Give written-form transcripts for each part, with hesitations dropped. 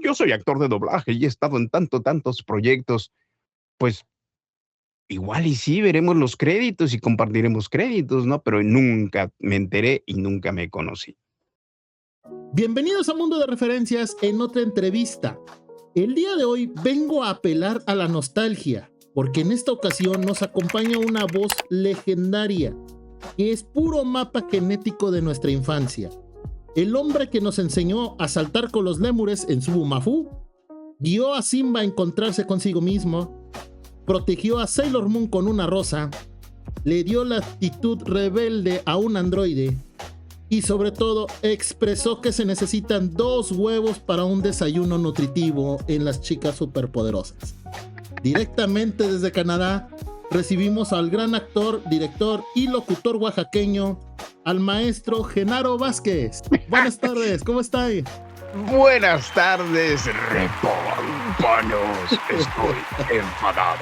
yo soy actor de doblaje y he estado en tantos proyectos. Pues igual y sí, veremos los créditos y compartiremos créditos, ¿no? Pero nunca me enteré y nunca me conocí. Bienvenidos a Mundo de Referencias en otra entrevista. El día de hoy vengo a apelar a la nostalgia, porque en esta ocasión nos acompaña una voz legendaria, que es puro mapa genético de nuestra infancia. El hombre que nos enseñó a saltar con los lémures en Subu Mafu, guió a Simba a encontrarse consigo mismo, protegió a Sailor Moon con una rosa, le dio la actitud rebelde a un androide y sobre todo expresó que se necesitan 2 huevos para un desayuno nutritivo en las chicas superpoderosas. Directamente desde Canadá recibimos al gran actor, director y locutor oaxaqueño, al maestro Genaro Vázquez. Buenas tardes, ¿cómo está? Buenas tardes, repolpanos. Estoy enfadado.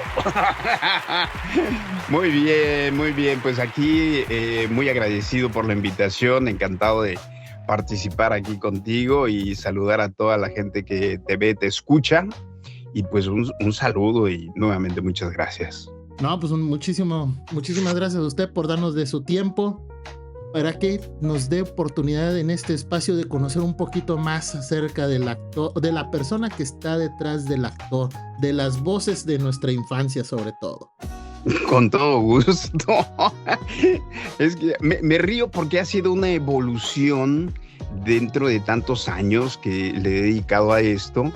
Muy bien. Pues aquí muy agradecido por la invitación. Encantado de participar aquí contigo y saludar a toda la gente que te ve, te escucha. Y pues un saludo y nuevamente muchas gracias. No, pues muchísimas gracias a usted por darnos de su tiempo para que nos dé oportunidad en este espacio de conocer un poquito más acerca del actor, de la persona que está detrás del actor, de las voces de nuestra infancia sobre todo. Con todo gusto. Es que me río porque ha sido una evolución dentro de tantos años que le he dedicado a esto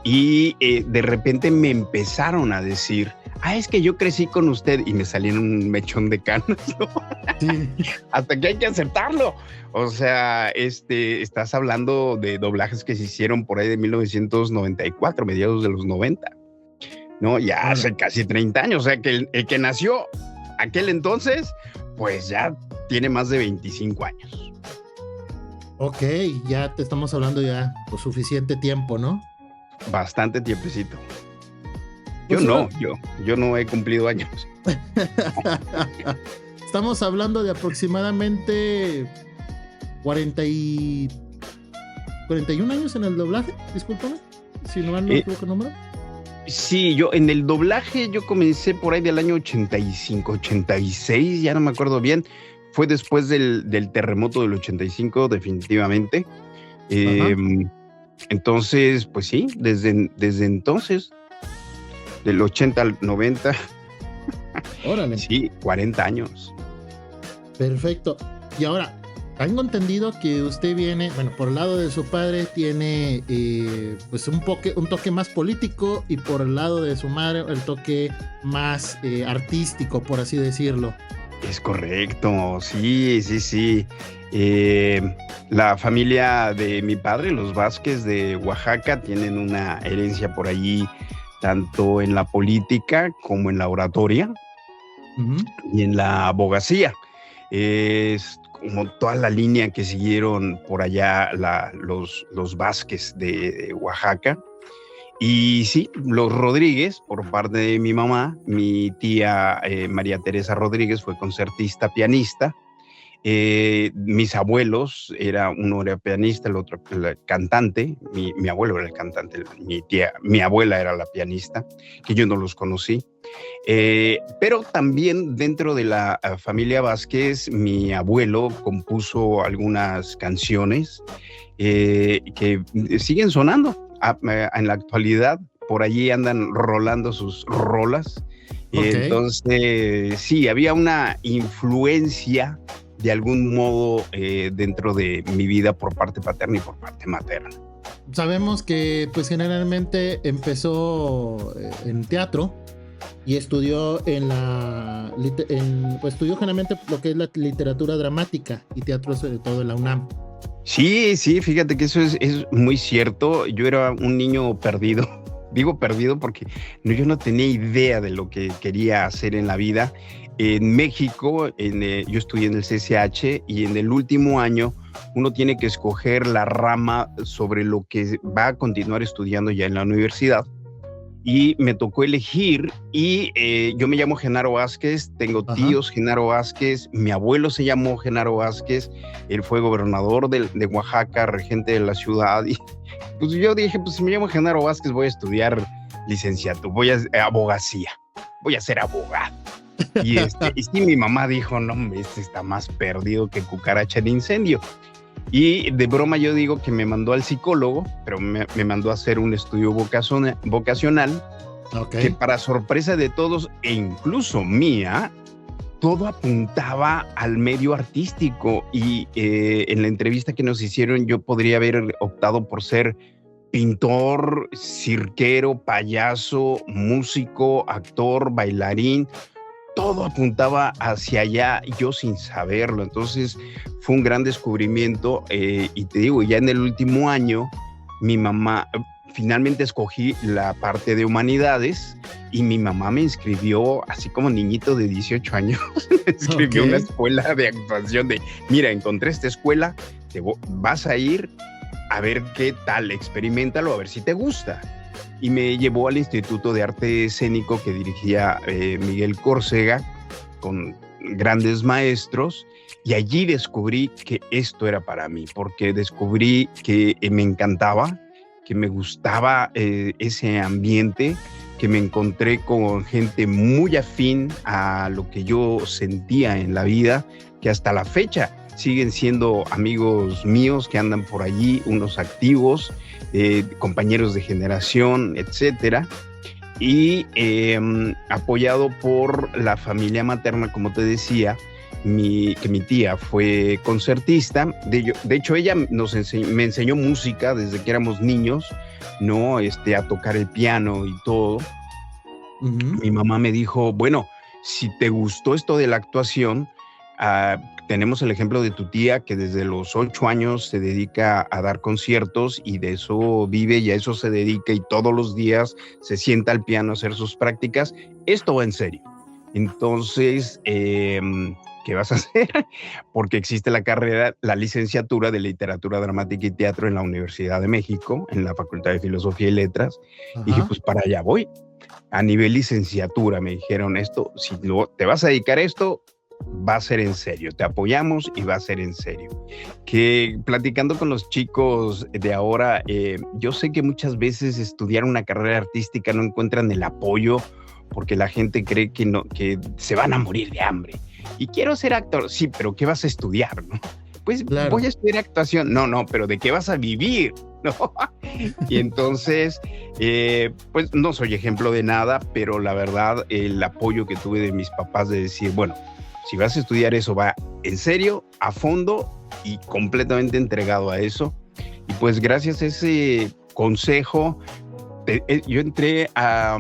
y de repente me empezaron a decir, es que yo crecí con usted y me salieron un mechón de canas, ¿no? Sí. Hasta que hay que aceptarlo. O sea, estás hablando de doblajes que se hicieron por ahí de 1994, mediados de los 90, ¿no? Ya hace casi 30 años. O sea, que el que nació aquel entonces, pues ya tiene más de 25 años. Ok, ya te estamos hablando ya por suficiente tiempo, ¿no? Bastante tiempecito. Yo no he cumplido años. Estamos hablando de aproximadamente 41 años en el doblaje, discúlpame, si no me equivoco el número. Sí, yo en el doblaje yo comencé por ahí del año 85, 86, ya no me acuerdo bien. Fue después del terremoto del 85, definitivamente. Entonces, pues sí, desde entonces, del 80 al 90. Órale. Sí, 40 años. Perfecto. Y ahora, tengo entendido que usted viene, por el lado de su padre tiene pues un toque más político y por el lado de su madre el toque más artístico, por así decirlo. Es correcto, sí. La familia de mi padre, los Vázquez de Oaxaca, tienen una herencia por allí, tanto en la política como en la oratoria y en la abogacía. Es como toda la línea que siguieron por allá los Vázquez de Oaxaca. Y sí, los Rodríguez, por parte de mi mamá, mi tía María Teresa Rodríguez fue concertista, pianista. Mis abuelos, uno era pianista, el otro cantante. Mi abuelo era el cantante, mi abuela era la pianista, que yo no los conocí. Pero también dentro de la familia Vázquez, mi abuelo compuso algunas canciones que siguen sonando. En la actualidad, por allí andan rolando sus rolas. Okay. Entonces, sí, había una influencia de algún modo dentro de mi vida por parte paterna y por parte materna. Sabemos que pues generalmente empezó en teatro y estudió estudió generalmente lo que es la literatura dramática y teatro sobre todo en la UNAM. Sí, fíjate que eso es muy cierto. Yo era un niño perdido. Digo perdido porque yo no tenía idea de lo que quería hacer en la vida. En México, yo estudié en el CCH y en el último año uno tiene que escoger la rama sobre lo que va a continuar estudiando ya en la universidad. y me tocó elegir y yo me llamo Genaro Vázquez, tengo tíos Genaro Vázquez, mi abuelo se llamó Genaro Vázquez, él fue gobernador de Oaxaca, regente de la ciudad y pues yo dije, pues si me llamo Genaro Vázquez voy a estudiar licenciatura, voy a abogacía, voy a ser abogado. Y sí, mi mamá dijo, no, este está más perdido que cucaracha en incendio. Y de broma yo digo que me mandó al psicólogo, pero me mandó a hacer un estudio vocacional, que para sorpresa de todos, e incluso mía, todo apuntaba al medio artístico. Y en la entrevista que nos hicieron, yo podría haber optado por ser pintor, cirquero, payaso, músico, actor, bailarín. Todo apuntaba hacia allá, yo sin saberlo. Entonces fue un gran descubrimiento y te digo, ya en el último año mi mamá, finalmente escogí la parte de humanidades y mi mamá me inscribió, así como niñito de 18 años, me inscribió a una escuela de actuación mira, encontré esta escuela, vas a ir a ver qué tal, experiméntalo, a ver si te gusta. Y me llevó al Instituto de Arte Escénico que dirigía Miguel Córcega, con grandes maestros, y allí descubrí que esto era para mí, porque descubrí que me encantaba, que me gustaba ese ambiente, que me encontré con gente muy afín a lo que yo sentía en la vida, que hasta la fecha siguen siendo amigos míos que andan por allí, unos activos, compañeros de generación, etcétera, y apoyado por la familia materna, como te decía, que mi tía fue concertista. De hecho, ella me enseñó música desde que éramos niños, ¿no? A tocar el piano y todo. Mi mamá me dijo, bueno, si te gustó esto de la actuación, tenemos el ejemplo de tu tía que desde los 8 años se dedica a dar conciertos y de eso vive y a eso se dedica y todos los días se sienta al piano a hacer sus prácticas. Esto va en serio. Entonces, ¿qué vas a hacer? Porque existe la carrera, la licenciatura de Literatura Dramática y Teatro en la Universidad de México, en la Facultad de Filosofía y Letras. Y dije, pues para allá voy. A nivel licenciatura me dijeron esto, si te vas a dedicar a esto, va a ser en serio, te apoyamos y va a ser en serio. Que platicando con los chicos de ahora, yo sé que muchas veces estudiar una carrera artística no encuentran el apoyo porque la gente cree que se van a morir de hambre. Y quiero ser actor, sí, pero ¿qué vas a estudiar, no? Pues claro, voy a estudiar actuación, no, pero ¿de qué vas a vivir? ¿No? Y entonces, pues no soy ejemplo de nada, pero la verdad, el apoyo que tuve de mis papás de decir, bueno, si vas a estudiar eso, va en serio, a fondo y completamente entregado a eso. Y pues gracias a ese consejo, yo entré a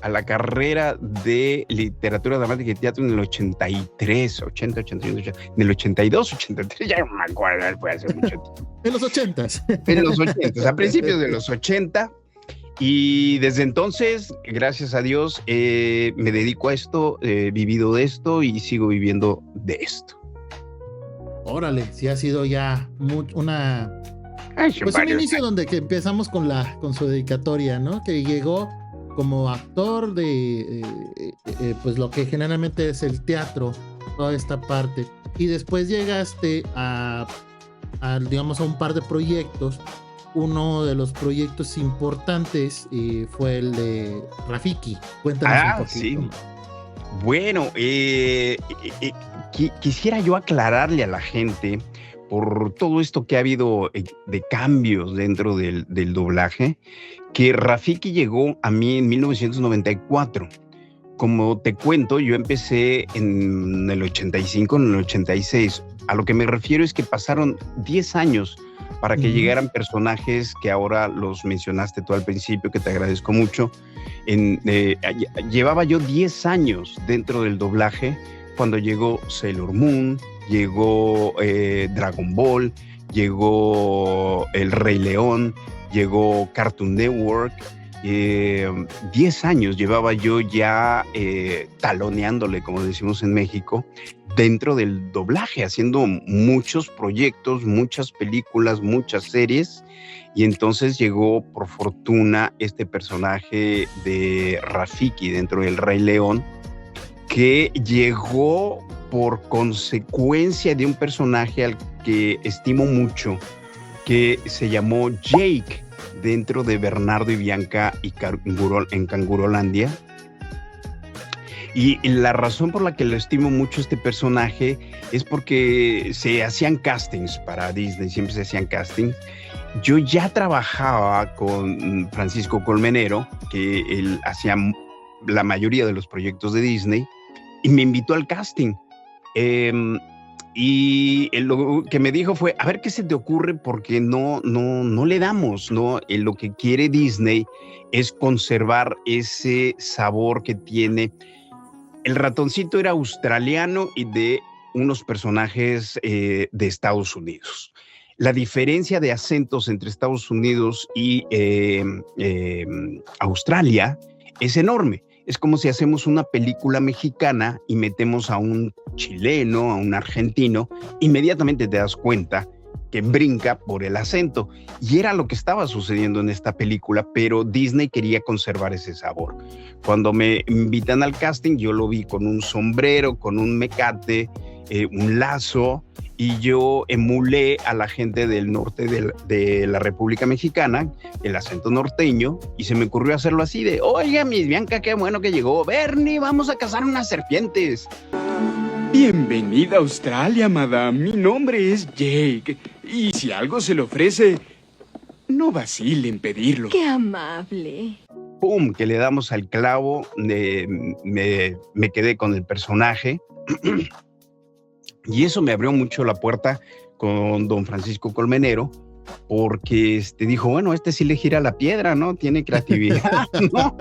la carrera de Literatura Dramática y Teatro en el 83, 80, 81, 80, en el 82, 83, ya no me acuerdo, fue hace mucho tiempo. En los 80s. En los 80s, a principios de los 80. Y desde entonces, gracias a Dios, me dedico a esto, he vivido de esto y sigo viviendo de esto. Órale, sí ha sido ya un inicio donde que empezamos con su dedicatoria, ¿no? Que llegó como actor de pues lo que generalmente es el teatro, toda esta parte. Y después llegaste a digamos, a un par de proyectos. Uno de los proyectos importantes fue el de Rafiki. Cuéntanos un poquito. Sí. Bueno, quisiera yo aclararle a la gente por todo esto que ha habido de cambios dentro del doblaje, que Rafiki llegó a mí en 1994. Como te cuento, yo empecé en el 85, en el 86. A lo que me refiero es que pasaron 10 años para que llegaran personajes que ahora los mencionaste tú al principio, que te agradezco mucho. Llevaba yo 10 años dentro del doblaje cuando llegó Sailor Moon, llegó Dragon Ball, llegó El Rey León, llegó Cartoon Network, 10 años llevaba yo ya taloneándole, como decimos en México, dentro del doblaje, haciendo muchos proyectos, muchas películas, muchas series. Y entonces llegó, por fortuna, este personaje de Rafiki dentro del Rey León, que llegó por consecuencia de un personaje al que estimo mucho, que se llamó Jake, dentro de Bernardo y Bianca en Cangurolandia. Y la razón por la que lo estimo mucho este personaje es porque se hacían castings para Disney, siempre se hacían castings. Yo ya trabajaba con Francisco Colmenero, que él hacía la mayoría de los proyectos de Disney, y me invitó al casting. Y lo que me dijo fue, a ver qué se te ocurre, porque no le damos, ¿no? Lo que quiere Disney es conservar ese sabor que tiene. El ratoncito era australiano y de unos personajes de Estados Unidos. La diferencia de acentos entre Estados Unidos y Australia es enorme. Es como si hacemos una película mexicana y metemos a un chileno, a un argentino, inmediatamente te das cuenta que brinca por el acento. Y era lo que estaba sucediendo en esta película, pero Disney quería conservar ese sabor. Cuando me invitan al casting, yo lo vi con un sombrero, con un mecate, un lazo, y yo emulé a la gente del norte de la República Mexicana, el acento norteño, y se me ocurrió hacerlo así de, oiga, Miss Bianca, qué bueno que llegó. Bernie, vamos a cazar unas serpientes. Bienvenida a Australia, madame. Mi nombre es Jake, y si algo se le ofrece, no vacile en pedirlo. ¡Qué amable! ¡Pum! Que le damos al clavo, me quedé con el personaje. Y eso me abrió mucho la puerta con don Francisco Colmenero, porque dijo, bueno, sí le gira la piedra, ¿no? Tiene creatividad, ¿no?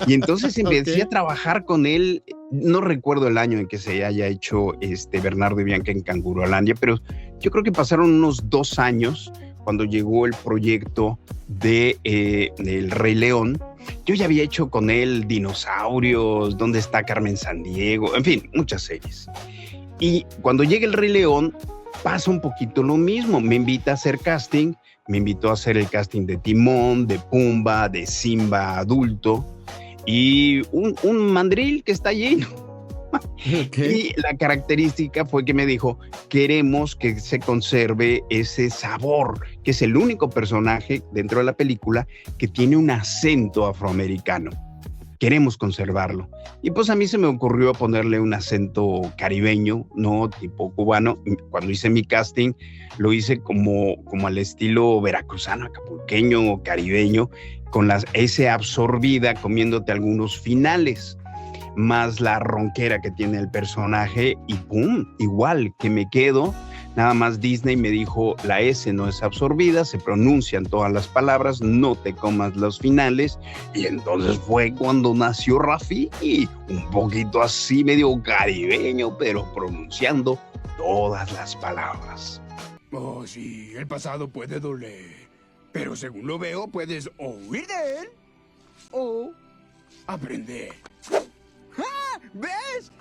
Y entonces empecé a trabajar con él. No recuerdo el año en que se haya hecho Bernardo y Bianca en Cangurolandia, pero yo creo que pasaron unos 2 años cuando llegó el proyecto del Rey León. Yo ya había hecho con él Dinosaurios, ¿Dónde está Carmen Sandiego? En fin, muchas series. Y cuando llega el Rey León, pasa un poquito lo mismo. Me invita a hacer casting, me invitó a hacer el casting de Timón, de Pumba, de Simba adulto, y un mandril que está lleno. Okay. Y la característica fue que me dijo, queremos que se conserve ese sabor, que es el único personaje dentro de la película que tiene un acento afroamericano. Queremos conservarlo. Y pues a mí se me ocurrió ponerle un acento caribeño, no tipo cubano. Cuando hice mi casting, lo hice como al estilo veracruzano, acapulqueño o caribeño, con la S absorbida, comiéndote algunos finales, más la ronquera que tiene el personaje, y ¡pum! Igual que me quedo. Nada más Disney me dijo, la S no es absorbida, se pronuncian todas las palabras, no te comas los finales. Y entonces fue cuando nació Rafiki, un poquito así medio caribeño, pero pronunciando todas las palabras. Oh, sí, el pasado puede doler, pero según lo veo, puedes o huir de él o aprender. ¡Ah! ¿Ves?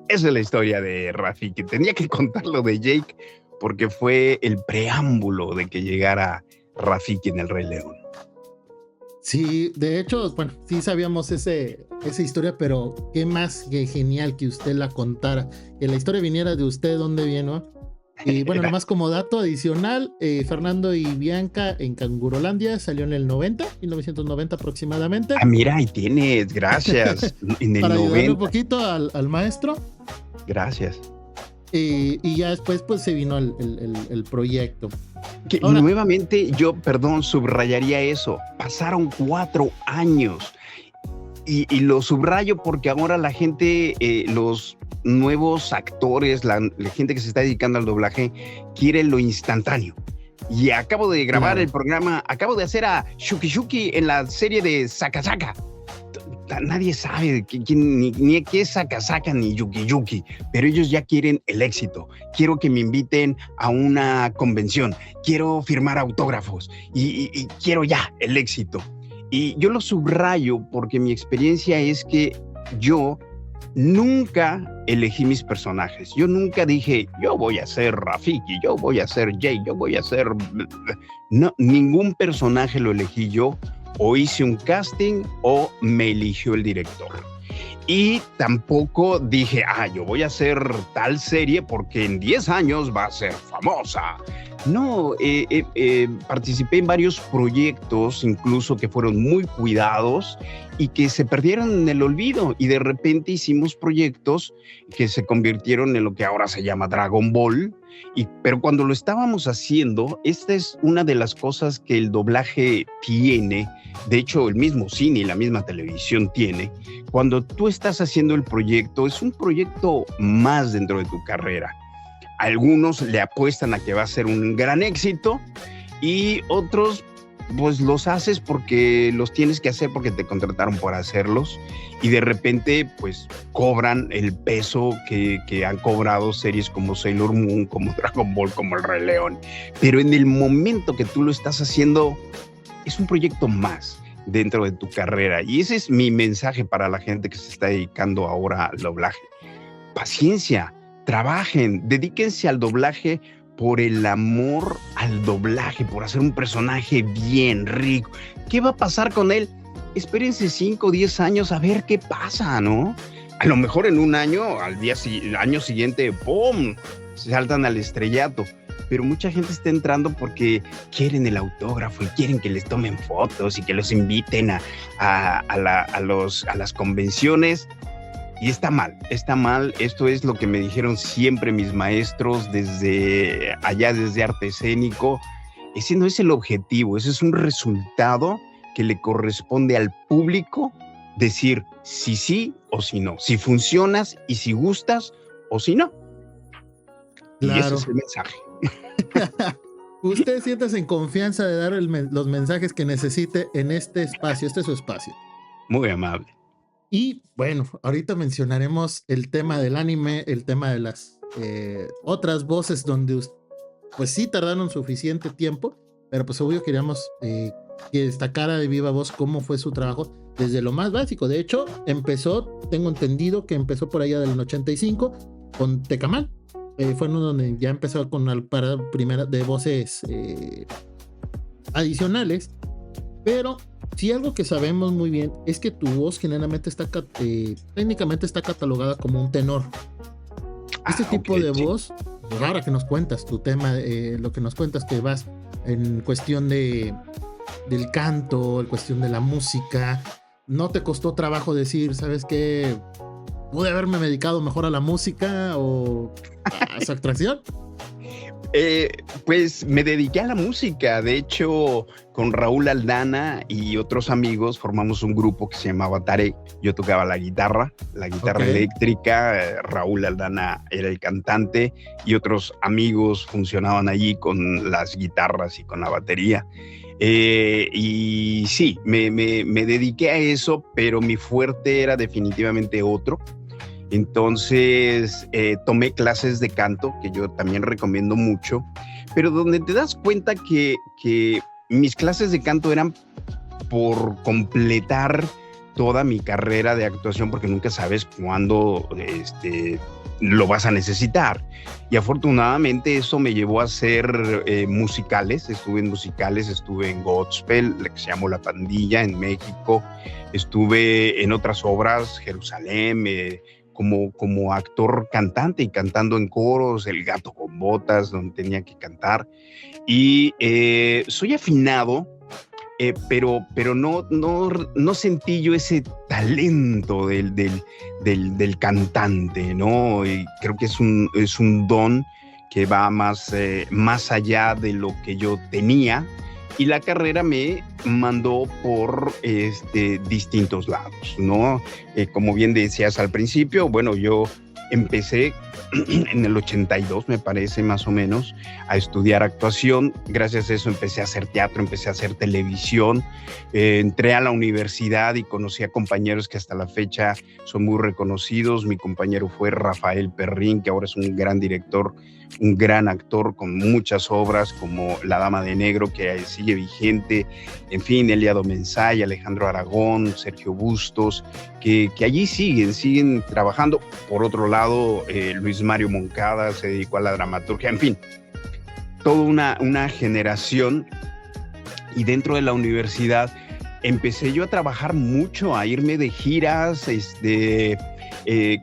Esa es la historia de Rafiki. Tenía que contarlo de Jake porque fue el preámbulo de que llegara Rafiki en el Rey León. Sí, de hecho, bueno, sí sabíamos esa historia, pero qué más que genial que usted la contara, que la historia viniera de usted, ¿dónde vino? Y bueno, nomás como dato adicional, Fernando y Bianca en Cangurolandia salió en el 1990 aproximadamente. Ah, mira, ahí tienes, gracias. En el Para 90. ayudarle un poquito al maestro. Gracias. Y ya después pues se vino el proyecto. Que ahora, nuevamente, yo, subrayaría eso. Pasaron 4 años. Y lo subrayo porque ahora la gente, los nuevos actores, la gente que se está dedicando al doblaje, quiere lo instantáneo. Y acabo de grabar el programa, acabo de hacer a Shuki Shuki en la serie de Saka Saka. Nadie sabe ni qué es Saka Saka ni Yuki Yuki, pero ellos ya quieren el éxito. Quiero que me inviten a una convención, quiero firmar autógrafos y quiero ya el éxito. Y yo lo subrayo porque mi experiencia es que yo nunca elegí mis personajes. Yo nunca dije, yo voy a ser Rafiki, yo voy a ser Jay, yo voy a ser... No, ningún personaje lo elegí yo. O hice un casting o me eligió el director. Y tampoco dije, yo voy a hacer tal serie porque en 10 años va a ser famosa. No, participé en varios proyectos, incluso que fueron muy cuidados y que se perdieron en el olvido. Y de repente hicimos proyectos que se convirtieron en lo que ahora se llama Dragon Ball. Pero cuando lo estábamos haciendo, esta es una de las cosas que el doblaje tiene. De hecho, el mismo cine y la misma televisión tiene. Cuando tú estás haciendo el proyecto, es un proyecto más dentro de tu carrera. Algunos le apuestan a que va a ser un gran éxito y otros pues los haces porque los tienes que hacer porque te contrataron por hacerlos y de repente pues cobran el peso que han cobrado series como Sailor Moon, como Dragon Ball, como El Rey León. Pero en el momento que tú lo estás haciendo es un proyecto más dentro de tu carrera y ese es mi mensaje para la gente que se está dedicando ahora al doblaje. Paciencia. Trabajen, dedíquense al doblaje por el amor al doblaje, por hacer un personaje bien rico. ¿Qué va a pasar con él? Espérense 5 o 10 años a ver qué pasa, ¿no? A lo mejor en un año, el año siguiente, ¡pum!, saltan al estrellato. Pero mucha gente está entrando porque quieren el autógrafo y quieren que les tomen fotos y que los inviten a las convenciones. Y está mal. Esto es lo que me dijeron siempre mis maestros desde arte escénico. Ese no es el objetivo, ese es un resultado que le corresponde al público decir si sí o si no, si funcionas y si gustas o si no. Claro. Y ese es el mensaje. Usted siéntase en confianza de dar los mensajes que necesite en este espacio. Este es su espacio. Muy amable. Y bueno, ahorita mencionaremos el tema del anime, el tema de las otras voces donde pues sí tardaron suficiente tiempo, pero pues obvio queríamos que destacara de viva voz cómo fue su trabajo desde lo más básico. De hecho, tengo entendido que empezó por allá del 85 con Tecamán. Fue uno donde ya empezó con la primera de voces adicionales, pero sí, algo que sabemos muy bien es que tu voz generalmente técnicamente está catalogada como un tenor. Este tipo de voz, pues ahora que nos cuentas tu tema, lo que nos cuentas que vas en cuestión del canto, en cuestión de la música, ¿no te costó trabajo decir, sabes qué, pude haberme dedicado mejor a la música o a esa actuación? Pues me dediqué a la música. De hecho, con Raúl Aldana y otros amigos formamos un grupo que se llamaba Tare. Yo tocaba la guitarra eléctrica. Raúl Aldana era el cantante y otros amigos funcionaban allí con las guitarras y con la batería. Y sí, me dediqué a eso, pero mi fuerte era definitivamente otro. Entonces tomé clases de canto, que yo también recomiendo mucho, pero donde te das cuenta que mis clases de canto eran por completar toda mi carrera de actuación, porque nunca sabes cuándo lo vas a necesitar. Y afortunadamente eso me llevó a hacer musicales. Estuve en gospel, que se llamó La Pandilla en México. Estuve en otras obras, Jerusalén, como actor cantante y cantando en coros, El Gato con Botas, donde tenía que cantar. Y soy afinado, pero no sentí yo ese talento del cantante, ¿no? Y creo que es un don que va más allá de lo que yo tenía. Y la carrera me mandó por distintos lados, ¿no? Como bien decías al principio, bueno, yo empecé en el 82, me parece, más o menos, a estudiar actuación. Gracias a eso empecé a hacer teatro, empecé a hacer televisión. Entré a la universidad y conocí a compañeros que hasta la fecha son muy reconocidos. Mi compañero fue Rafael Perrín, que ahora es un gran director un gran actor con muchas obras como La Dama de Negro, que sigue vigente, en fin, Eliado Mensay, Alejandro Aragón, Sergio Bustos, que allí siguen trabajando. Por otro lado, Luis Mario Moncada se dedicó a la dramaturgia, en fin, toda una generación. Y dentro de la universidad empecé yo a trabajar mucho, a irme de giras,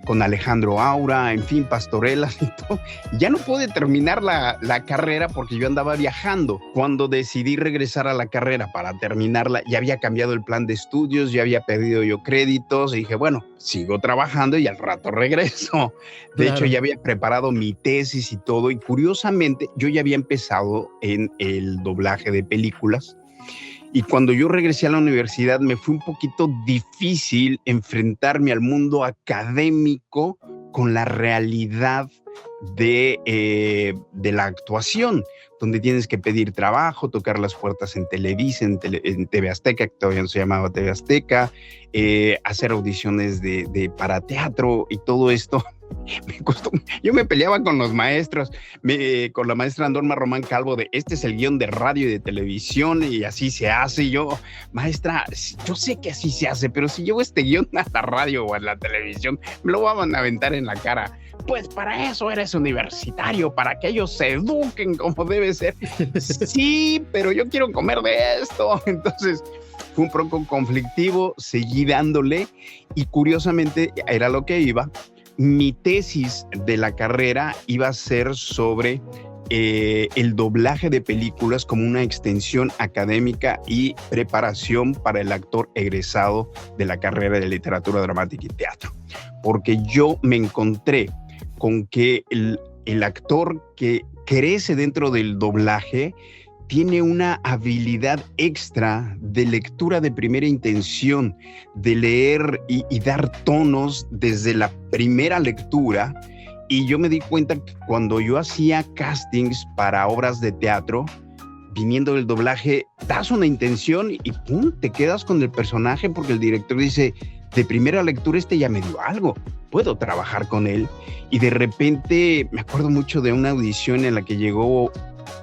con Alejandro Aura, en fin, pastorelas y todo. Ya no pude terminar la carrera porque yo andaba viajando. Cuando decidí regresar a la carrera para terminarla, ya había cambiado el plan de estudios, ya había pedido yo créditos y dije, bueno, sigo trabajando y al rato regreso. De hecho, ya había preparado mi tesis y todo, y curiosamente yo ya había empezado en el doblaje de películas. Y cuando yo regresé a la universidad me fue un poquito difícil enfrentarme al mundo académico con la realidad de la actuación, donde tienes que pedir trabajo, tocar las puertas en Televisa, en TV Azteca, que todavía no se llamaba TV Azteca, hacer audiciones para teatro y todo esto. Me costó. Yo me peleaba con los maestros, con la maestra Norma Román Calvo de este es el guión de radio y de televisión y así se hace. Y yo, maestra, yo sé que así se hace, pero si llevo este guión a la radio o a la televisión, me lo van a aventar en la cara. Pues para eso eres universitario, para que ellos se eduquen como debe ser. Sí, pero yo quiero comer de esto. Entonces fue un poco conflictivo, seguí dándole y curiosamente era lo que iba. Mi tesis de la carrera iba a ser sobre el doblaje de películas como una extensión académica y preparación para el actor egresado de la carrera de literatura dramática y teatro. Porque yo me encontré con que el actor que crece dentro del doblaje tiene una habilidad extra de lectura de primera intención, de leer y dar tonos desde la primera lectura. Y yo me di cuenta que cuando yo hacía castings para obras de teatro, viniendo del doblaje, das una intención y ¡pum!, te quedas con el personaje porque el director dice, de primera lectura ya me dio algo, puedo trabajar con él. Y de repente me acuerdo mucho de una audición en la que llegó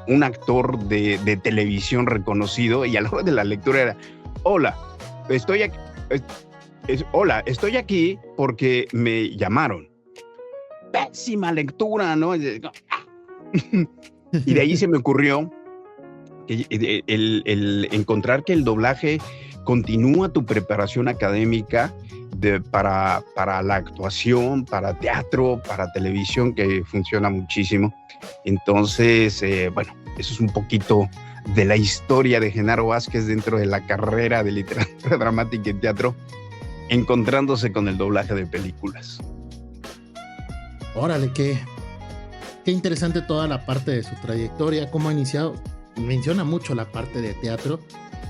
un actor de televisión reconocido y a la hora de la lectura era, hola, estoy aquí porque me llamaron. Pésima lectura, ¿no? Y de ahí se me ocurrió el encontrar que el doblaje continúa tu preparación académica para la actuación, para teatro, para televisión, que funciona muchísimo. Entonces, bueno, eso es un poquito de la historia de Genaro Vázquez dentro de la carrera de literatura dramática y teatro, encontrándose con el doblaje de películas. Órale, qué interesante toda la parte de su trayectoria, cómo ha iniciado. Menciona mucho la parte de teatro.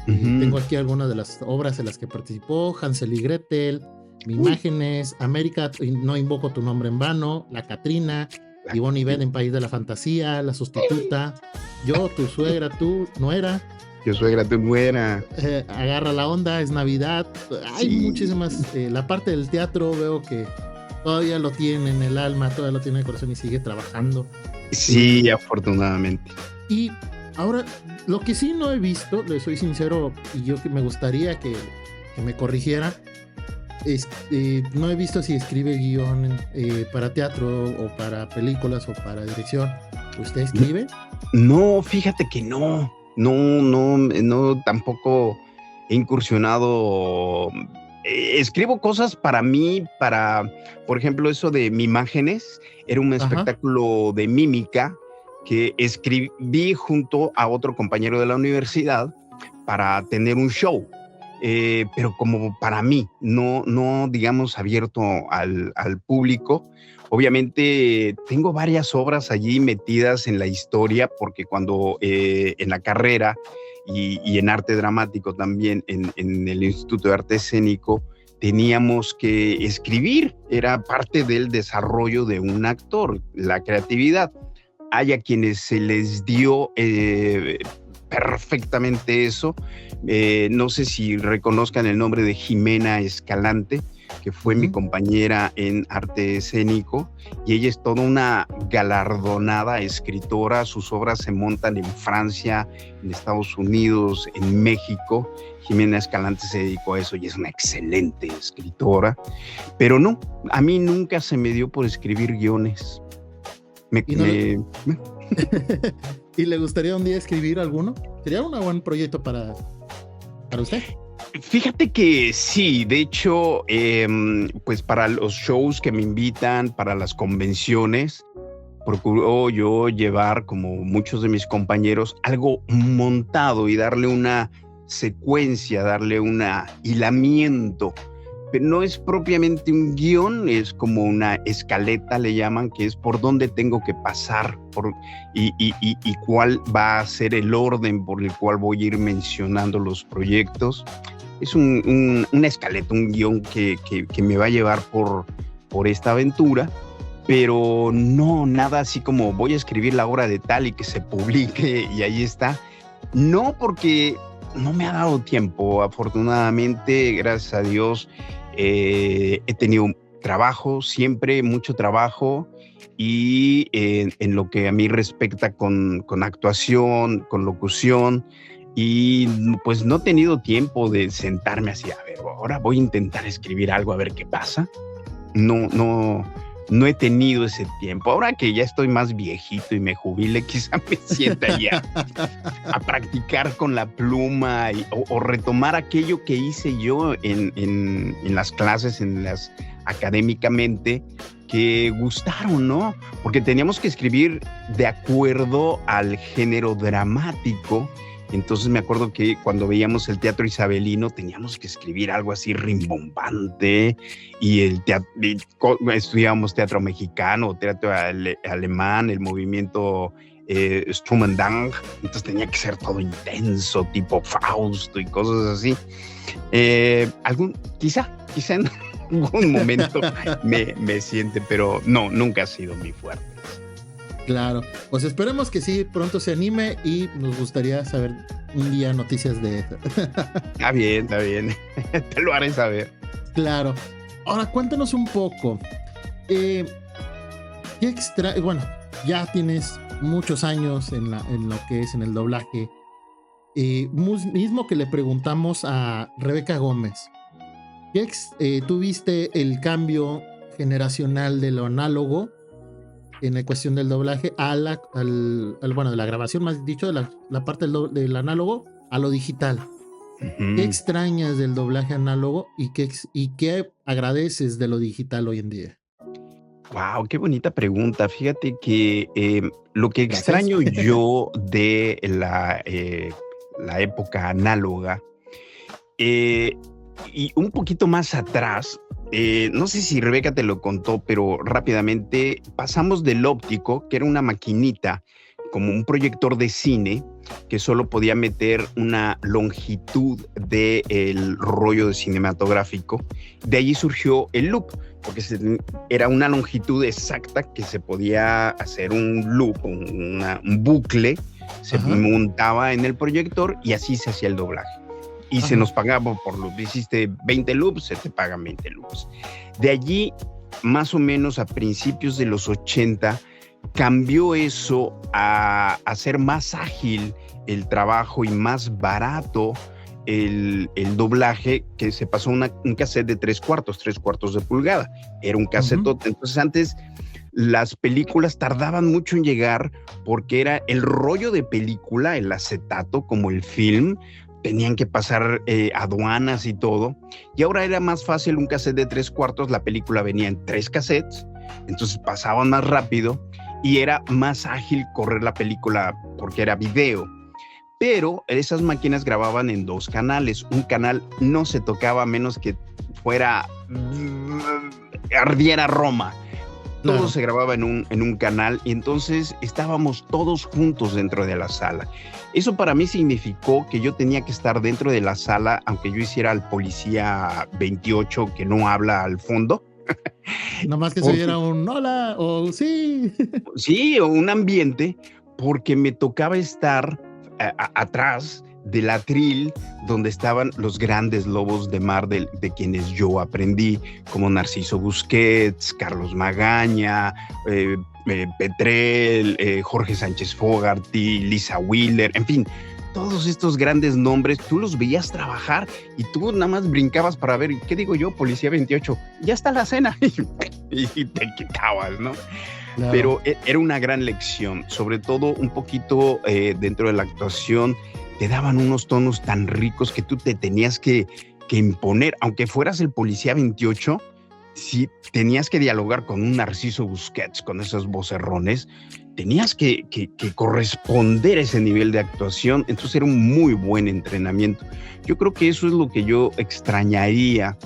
Uh-huh. Tengo aquí algunas de las obras en las que participó: Hansel y Gretel, Imágenes, América, No invoco tu nombre en vano, La Catrina, Ivonne y Ben en País de la Fantasía, La Sustituta, Yo, tu suegra, tu nuera. Yo suegra, tu nuera. Agarra la onda, Es Navidad. Hay muchísimas. La parte del teatro veo que todavía lo tiene en el alma, todavía lo tiene en el corazón y sigue trabajando. Sí, afortunadamente. Y ahora, lo que sí no he visto, le soy sincero, y yo que me gustaría que me corrigiera, no he visto si escribe guión para teatro o para películas o para dirección. ¿Usted escribe? No, fíjate que no, tampoco he incursionado. Escribo cosas para mí, por ejemplo, eso de Imágenes, era un espectáculo de mímica que escribí junto a otro compañero de la universidad para tener un show, pero como para mí, no digamos abierto al público. Obviamente tengo varias obras allí metidas en la historia, porque cuando en la carrera y en arte dramático también, en el Instituto de Arte Escénico, teníamos que escribir, era parte del desarrollo de un actor, la creatividad. Hay a quienes se les dio perfectamente eso. No sé si reconozcan el nombre de Jimena Escalante, que fue mi compañera en arte escénico, y ella es toda una galardonada escritora. Sus obras se montan en Francia, en Estados Unidos, en México. Jimena Escalante se dedicó a eso y es una excelente escritora. Pero no, a mí nunca se me dio por escribir guiones. ¿Y le gustaría un día escribir alguno? ¿Sería un buen proyecto para usted? Fíjate que sí, de hecho, pues para los shows que me invitan, para las convenciones, procuro yo llevar, como muchos de mis compañeros, algo montado y darle una secuencia, darle un hilamiento. Pero no es propiamente un guión, es como una escaleta, le llaman, que es por dónde tengo que pasar y cuál va a ser el orden por el cual voy a ir mencionando los proyectos. Es una escaleta, un guión que me va a llevar por esta aventura, pero no nada así como voy a escribir la obra de tal y que se publique y ahí está. No, porque no me ha dado tiempo. Afortunadamente, gracias a Dios, he tenido trabajo, siempre mucho trabajo, y en lo que a mí respecta con actuación, con locución, y pues no he tenido tiempo de sentarme así, a ver, ahora voy a intentar escribir algo a ver qué pasa. No he tenido ese tiempo. Ahora que ya estoy más viejito y me jubile, quizá me sienta ya a practicar con la pluma o retomar aquello que hice yo en las clases, académicamente, que gustaron, ¿no? Porque teníamos que escribir de acuerdo al género dramático. Entonces me acuerdo que cuando veíamos el teatro isabelino teníamos que escribir algo así rimbombante, y estudiábamos teatro mexicano, teatro alemán, el movimiento Sturm-und-Drang, entonces tenía que ser todo intenso, tipo Fausto y cosas así. Quizá en algún momento me siente, pero no, nunca ha sido mi fuerte. Claro, pues esperemos que sí, pronto se anime, y nos gustaría saber un día noticias de eso. Está bien, te lo haré saber. Claro. Ahora cuéntanos un poco, bueno, ya tienes muchos años en lo que es en el doblaje, mismo que le preguntamos a Rebeca Gómez, ¿tú viste el cambio generacional de lo análogo en la cuestión del doblaje bueno, de la grabación, más dicho, de la parte del análogo a lo digital? ¿Qué extrañas del doblaje análogo y qué agradeces de lo digital hoy en día? Wow, qué bonita pregunta. Fíjate que lo que extraño yo de la época análoga, y un poquito más atrás, no sé si Rebeca te lo contó, pero rápidamente pasamos del óptico, que era una maquinita como un proyector de cine que solo podía meter una longitud del rollo de cinematográfico. De allí surgió el loop, porque era una longitud exacta que se podía hacer un loop, un bucle, se montaba en el proyector y así se hacía el doblaje. Y se nos pagaba por loop. Hiciste 20 loops, se te pagan 20 loops. De allí, más o menos a principios de los 80, cambió eso a hacer más ágil el trabajo y más barato el doblaje, que se pasó un cassette de 3/4 de pulgada. Era un cassetote. Entonces antes las películas tardaban mucho en llegar porque era el rollo de película, el acetato, como el film, tenían que pasar aduanas y todo, y ahora era más fácil un cassette de 3/4, la película venía en 3 cassettes, entonces pasaban más rápido y era más ágil correr la película porque era video. Pero esas máquinas grababan en 2 canales, un canal no se tocaba a menos que ardiera Roma. Todo se grababa en un canal, y entonces estábamos todos juntos dentro de la sala. Eso para mí significó que yo tenía que estar dentro de la sala, aunque yo hiciera al policía 28 que no habla al fondo. Nomás que se oyera un hola o sí. Sí, o un ambiente, porque me tocaba estar atrás del atril donde estaban los grandes lobos de mar de quienes yo aprendí, como Narciso Busquets, Carlos Magaña, Petrel, Jorge Sánchez Fogarty, Lisa Wheeler, en fin, todos estos grandes nombres, tú los veías trabajar y tú nada más brincabas para ver, ¿qué digo yo? Policía 28, ya está la cena, y te quitabas, ¿no? Claro. Pero era una gran lección, sobre todo un poquito dentro de la actuación, te daban unos tonos tan ricos que tú te tenías que imponer, aunque fueras el Policía 28, si tenías que dialogar con un Narciso Busquets, con esos vocerrones, tenías que corresponder a ese nivel de actuación, entonces era un muy buen entrenamiento. Yo creo que eso es lo que yo extrañaría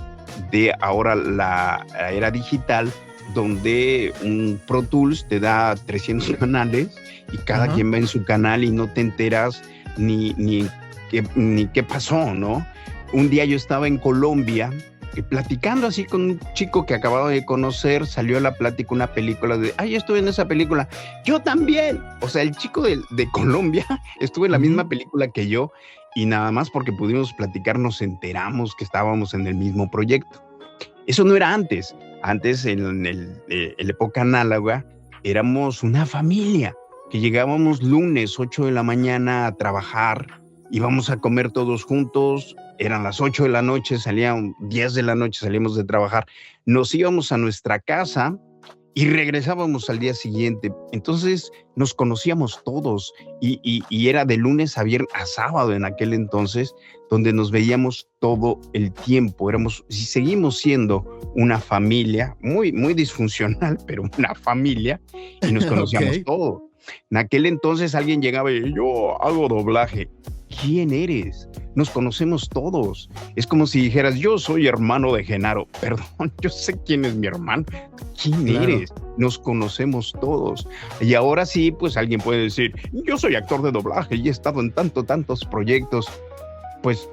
de ahora la era digital, donde un Pro Tools te da 300 canales y cada quien va en su canal y no te enteras ni qué pasó, ¿no? Un día yo estaba en Colombia platicando así con un chico que acababa de conocer, salió a la plática una película de, yo estuve en esa película, yo también, o sea, el chico de Colombia estuvo en la misma película que yo y nada más porque pudimos platicar nos enteramos que estábamos en el mismo proyecto. Eso no era antes en la época análoga éramos una familia, que llegábamos lunes 8 de la mañana a trabajar, íbamos a comer todos juntos, eran las 8 de la noche, salían 10 de la noche, salíamos de trabajar, nos íbamos a nuestra casa y regresábamos al día siguiente. Entonces nos conocíamos todos y era de lunes a viernes a sábado en aquel entonces, donde nos veíamos todo el tiempo. Seguimos siendo una familia muy, muy disfuncional, pero una familia, y nos conocíamos todos. En aquel entonces alguien llegaba y yo hago doblaje. ¿Quién eres? Nos conocemos todos. Es como si dijeras, yo soy hermano de Genaro. Perdón, yo sé quién es mi hermano. ¿Quién eres? Nos conocemos todos. Y ahora sí, pues alguien puede decir, yo soy actor de doblaje y he estado en tantos proyectos. Pues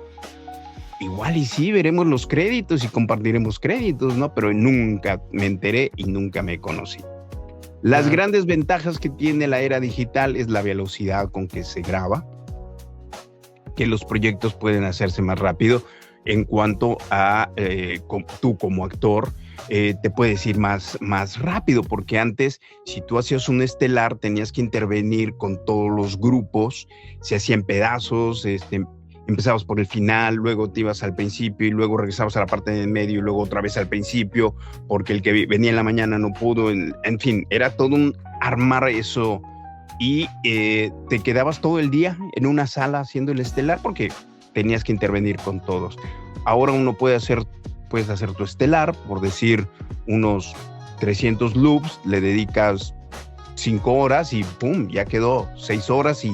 igual y sí, veremos los créditos y compartiremos créditos, ¿no? Pero nunca me enteré y nunca me conocí. Las grandes ventajas que tiene la era digital es la velocidad con que se graba, que los proyectos pueden hacerse más rápido en cuanto a tú como actor te puedes ir más rápido, porque antes si tú hacías un estelar tenías que intervenir con todos los grupos, se hacían pedazos, empezabas por el final, luego te ibas al principio y luego regresabas a la parte del medio y luego otra vez al principio porque el que venía en la mañana no pudo, en fin, era todo un armar eso y te quedabas todo el día en una sala haciendo el estelar porque tenías que intervenir con todos. Ahora puedes hacer tu estelar, por decir unos 300 loops, le dedicas 5 horas y pum, ya quedó 6 horas y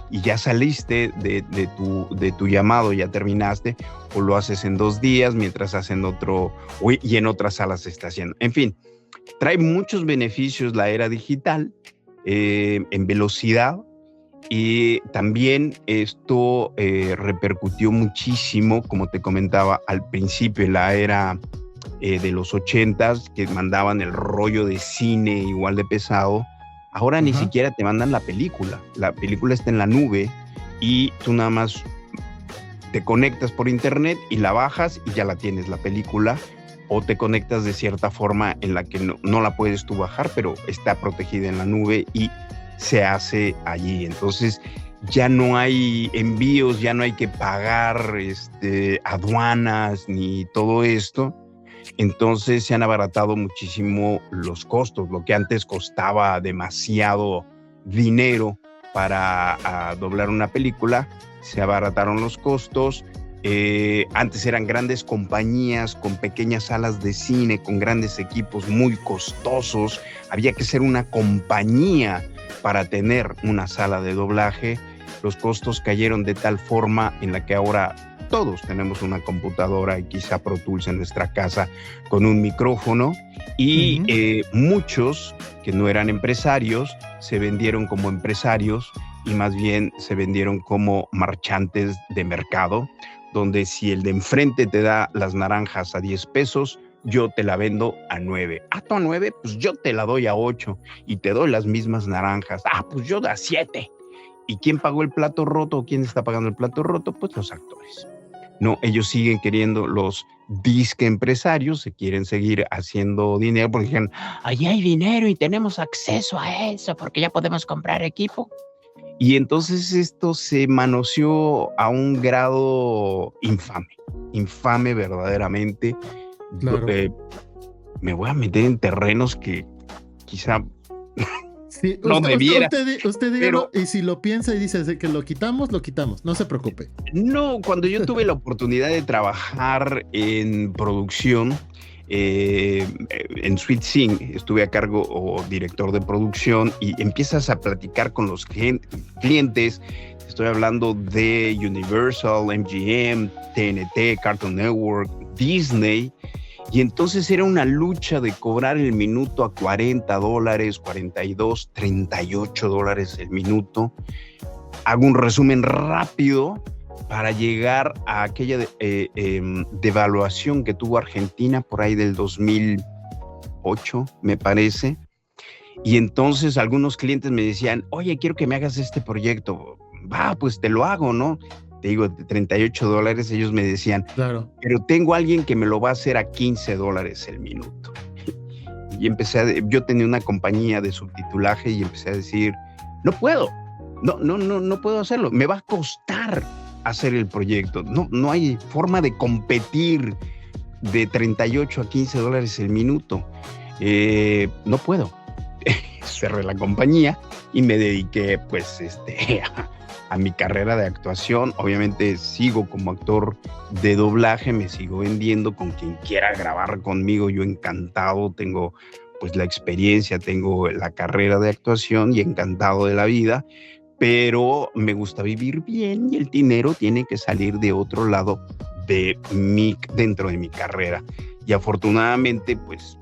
ya saliste de tu llamado, ya terminaste, o lo haces en 2 días mientras hacen otro, y en otras salas se está haciendo. En fin, trae muchos beneficios la era digital en velocidad, y también esto repercutió muchísimo, como te comentaba al principio, en la era de los 80s, que mandaban el rollo de cine igual de pesado. Ahora ni siquiera te mandan la película está en la nube y tú nada más te conectas por internet y la bajas y ya la tienes la película, o te conectas de cierta forma en la que no la puedes tú bajar, pero está protegida en la nube y se hace allí. Entonces ya no hay envíos, ya no hay que pagar aduanas ni todo esto. Entonces se han abaratado muchísimo los costos, lo que antes costaba demasiado dinero para doblar una película, se abarataron los costos. Antes eran grandes compañías con pequeñas salas de cine, con grandes equipos muy costosos, había que ser una compañía para tener una sala de doblaje. Los costos cayeron de tal forma en la que ahora todos tenemos una computadora y quizá Pro Tools en nuestra casa con un micrófono, y muchos que no eran empresarios se vendieron como empresarios y más bien se vendieron como marchantes de mercado, donde si el de enfrente te da las naranjas a 10 pesos, yo te la vendo a 9. ¿Tú a 9? Pues yo te la doy a 8 y te doy las mismas naranjas. Pues yo a 7. ¿Y quién pagó el plato roto o quién está pagando el plato roto? Pues los actores. No, ellos siguen queriendo, los disque empresarios se quieren seguir haciendo dinero porque dijeron, allí hay dinero y tenemos acceso a eso porque ya podemos comprar equipo. Y entonces esto se manoseó a un grado infame verdaderamente. Claro. Me voy a meter en terrenos que quizá sí, no debiera. Usted dígalo, y si lo piensa y dice que lo quitamos, no se preocupe. No, cuando yo tuve la oportunidad de trabajar en producción, en Sweet Sing, estuve a cargo o director de producción y empiezas a platicar con los clientes. Estoy hablando de Universal, MGM, TNT, Cartoon Network, Disney. Y entonces era una lucha de cobrar el minuto a $40, 42, $38 el minuto. Hago un resumen rápido para llegar a aquella devaluación que tuvo Argentina por ahí del 2008, me parece. Y entonces algunos clientes me decían, oye, quiero que me hagas este proyecto. Va, pues te lo hago, ¿no? Te digo, $38, ellos me decían, claro, pero tengo a alguien que me lo va a hacer a $15 el minuto. Y yo tenía una compañía de subtitulaje y empecé a decir, no puedo hacerlo, me va a costar hacer el proyecto, no hay forma de competir de 38 a $15 el minuto, no puedo. Cerré la compañía y me dediqué pues a mi carrera de actuación. Obviamente sigo como actor de doblaje, me sigo vendiendo con quien quiera grabar conmigo, yo encantado, tengo pues la experiencia, tengo la carrera de actuación y encantado de la vida, pero me gusta vivir bien y el dinero tiene que salir de otro lado dentro de mi carrera. Y afortunadamente pues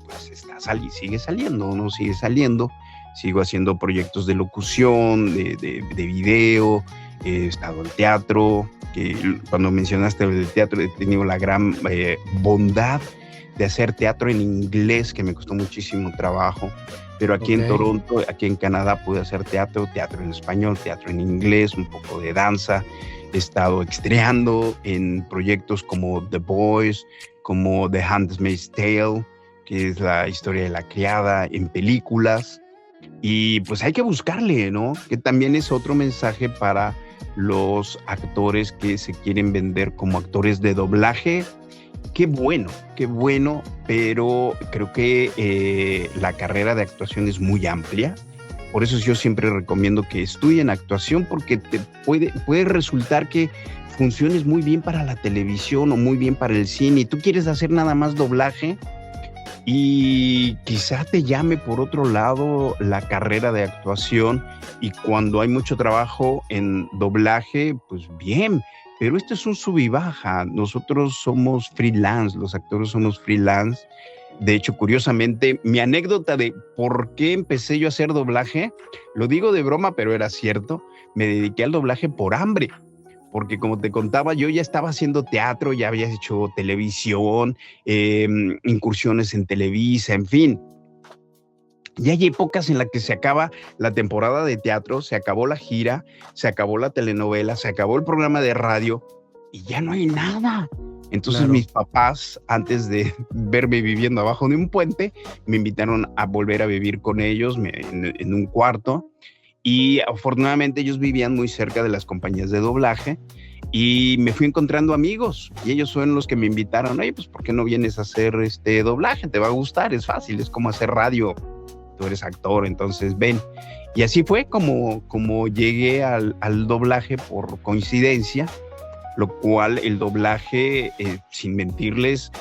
sigue saliendo, ¿no? Sigue saliendo. Sigo haciendo proyectos de locución, de video, he estado en teatro, que cuando mencionaste el teatro he tenido la gran bondad de hacer teatro en inglés, que me costó muchísimo trabajo, pero aquí en Toronto, aquí en Canadá pude hacer teatro en español, teatro en inglés, un poco de danza. He estado estreando en proyectos como The Boys, como The Handmaid's Tale, que es la historia de la criada, en películas. Y pues hay que buscarle, ¿no? Que también es otro mensaje para los actores que se quieren vender como actores de doblaje. Qué bueno, pero creo que la carrera de actuación es muy amplia. Por eso yo siempre recomiendo que estudien actuación, porque te puede resultar que funciones muy bien para la televisión o muy bien para el cine y tú quieres hacer nada más doblaje. Y quizá te llame por otro lado la carrera de actuación, y cuando hay mucho trabajo en doblaje, pues bien, pero esto es un sub y baja. Nosotros somos freelance, los actores somos freelance. De hecho, curiosamente, mi anécdota de por qué empecé yo a hacer doblaje, lo digo de broma, pero era cierto, me dediqué al doblaje por hambre. Porque como te contaba, yo ya estaba haciendo teatro, ya había hecho televisión, incursiones en Televisa, en fin. Y hay épocas en las que se acaba la temporada de teatro, se acabó la gira, se acabó la telenovela, se acabó el programa de radio y ya no hay nada. Entonces mis papás, antes de verme viviendo abajo de un puente, me invitaron a volver a vivir con ellos en un cuarto. Y afortunadamente ellos vivían muy cerca de las compañías de doblaje y me fui encontrando amigos y ellos son los que me invitaron. Oye, pues ¿por qué no vienes a hacer doblaje? Te va a gustar, es fácil, es como hacer radio, tú eres actor, entonces ven. Y así fue como llegué al doblaje por coincidencia, lo cual el doblaje, sin mentirles,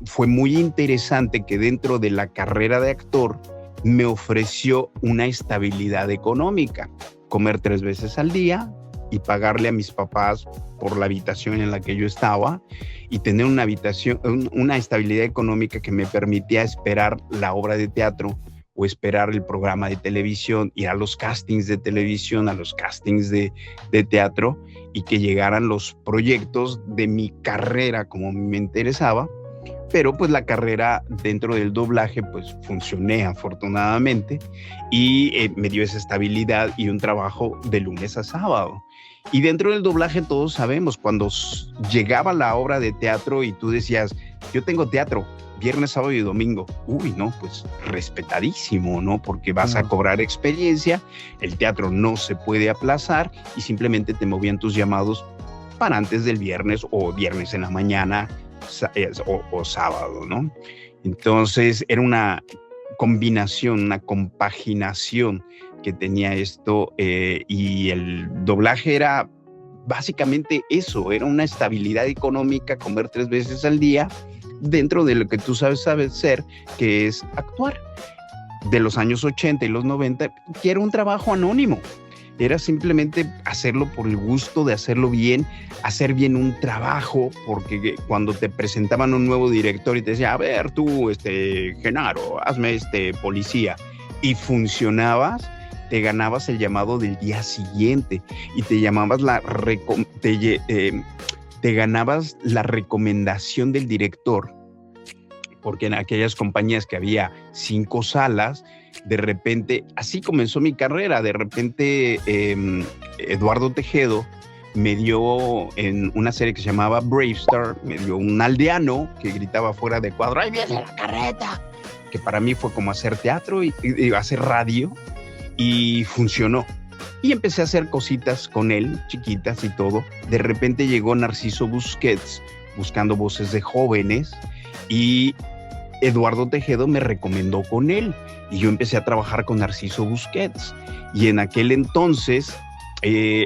fue muy interesante, que dentro de la carrera de actor me ofreció una estabilidad económica, comer 3 veces al día y pagarle a mis papás por la habitación en la que yo estaba y tener una estabilidad económica que me permitía esperar la obra de teatro o esperar el programa de televisión, ir a los castings de televisión, a los castings de teatro, y que llegaran los proyectos de mi carrera como me interesaba. pero pues la carrera dentro del doblaje pues funcioné afortunadamente y me dio esa estabilidad y un trabajo de lunes a sábado. Y dentro del doblaje todos sabemos, cuando llegaba la obra de teatro y tú decías, yo tengo teatro viernes, sábado y domingo, uy, no, pues respetadísimo, ¿no? Porque vas a cobrar experiencia, el teatro no se puede aplazar y simplemente te movían tus llamados para antes del viernes o viernes en la mañana o sábado, ¿no? Entonces era una combinación, una compaginación que tenía esto y el doblaje era básicamente eso, era una estabilidad económica, comer 3 veces al día dentro de lo que tú sabes ser, que es actuar. De los años 80 y los 90, que era un trabajo anónimo. Era simplemente hacerlo por el gusto de hacerlo bien, hacer bien un trabajo, porque cuando te presentaban un nuevo director y te decía, a ver tú, Genaro, hazme policía, y funcionabas, te ganabas el llamado del día siguiente y te llamabas te ganabas la recomendación del director, porque en aquellas compañías que había 5 salas, de repente, así comenzó mi carrera, de repente Eduardo Tejedo me dio en una serie que se llamaba Bravestar, me dio un aldeano que gritaba fuera de cuadro, ¡ahí viene la carreta! Que para mí fue como hacer teatro y hacer radio, y funcionó. Y empecé a hacer cositas con él, chiquitas y todo. De repente llegó Narciso Busquets buscando voces de jóvenes y Eduardo Tejedo me recomendó con él y yo empecé a trabajar con Narciso Busquets. Y en aquel entonces,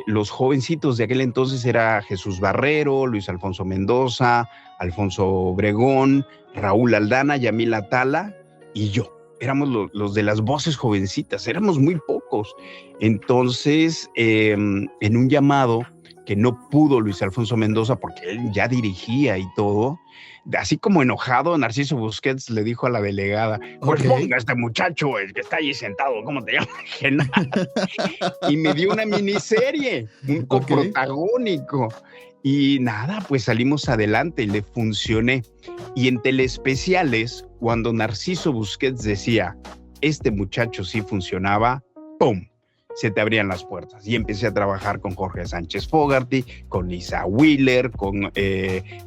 los jovencitos de aquel entonces era Jesús Barrero, Luis Alfonso Mendoza, Alfonso Obregón, Raúl Aldana, Yamil Atala y yo. Éramos los de las voces jovencitas, éramos muy pocos. Entonces, en un llamado que no pudo Luis Alfonso Mendoza porque él ya dirigía y todo, así como enojado, Narciso Busquets le dijo a la delegada, pues ponga a este muchacho, el que está allí sentado, ¿cómo te llamas? Y me dio una miniserie, un coprotagónico. Y nada, pues salimos adelante y le funcioné. Y en telespeciales, cuando Narciso Busquets decía, este muchacho sí funcionaba, ¡pum!, se te abrían las puertas. Y empecé a trabajar con Jorge Sánchez Fogarty, con Isa Wheeler, con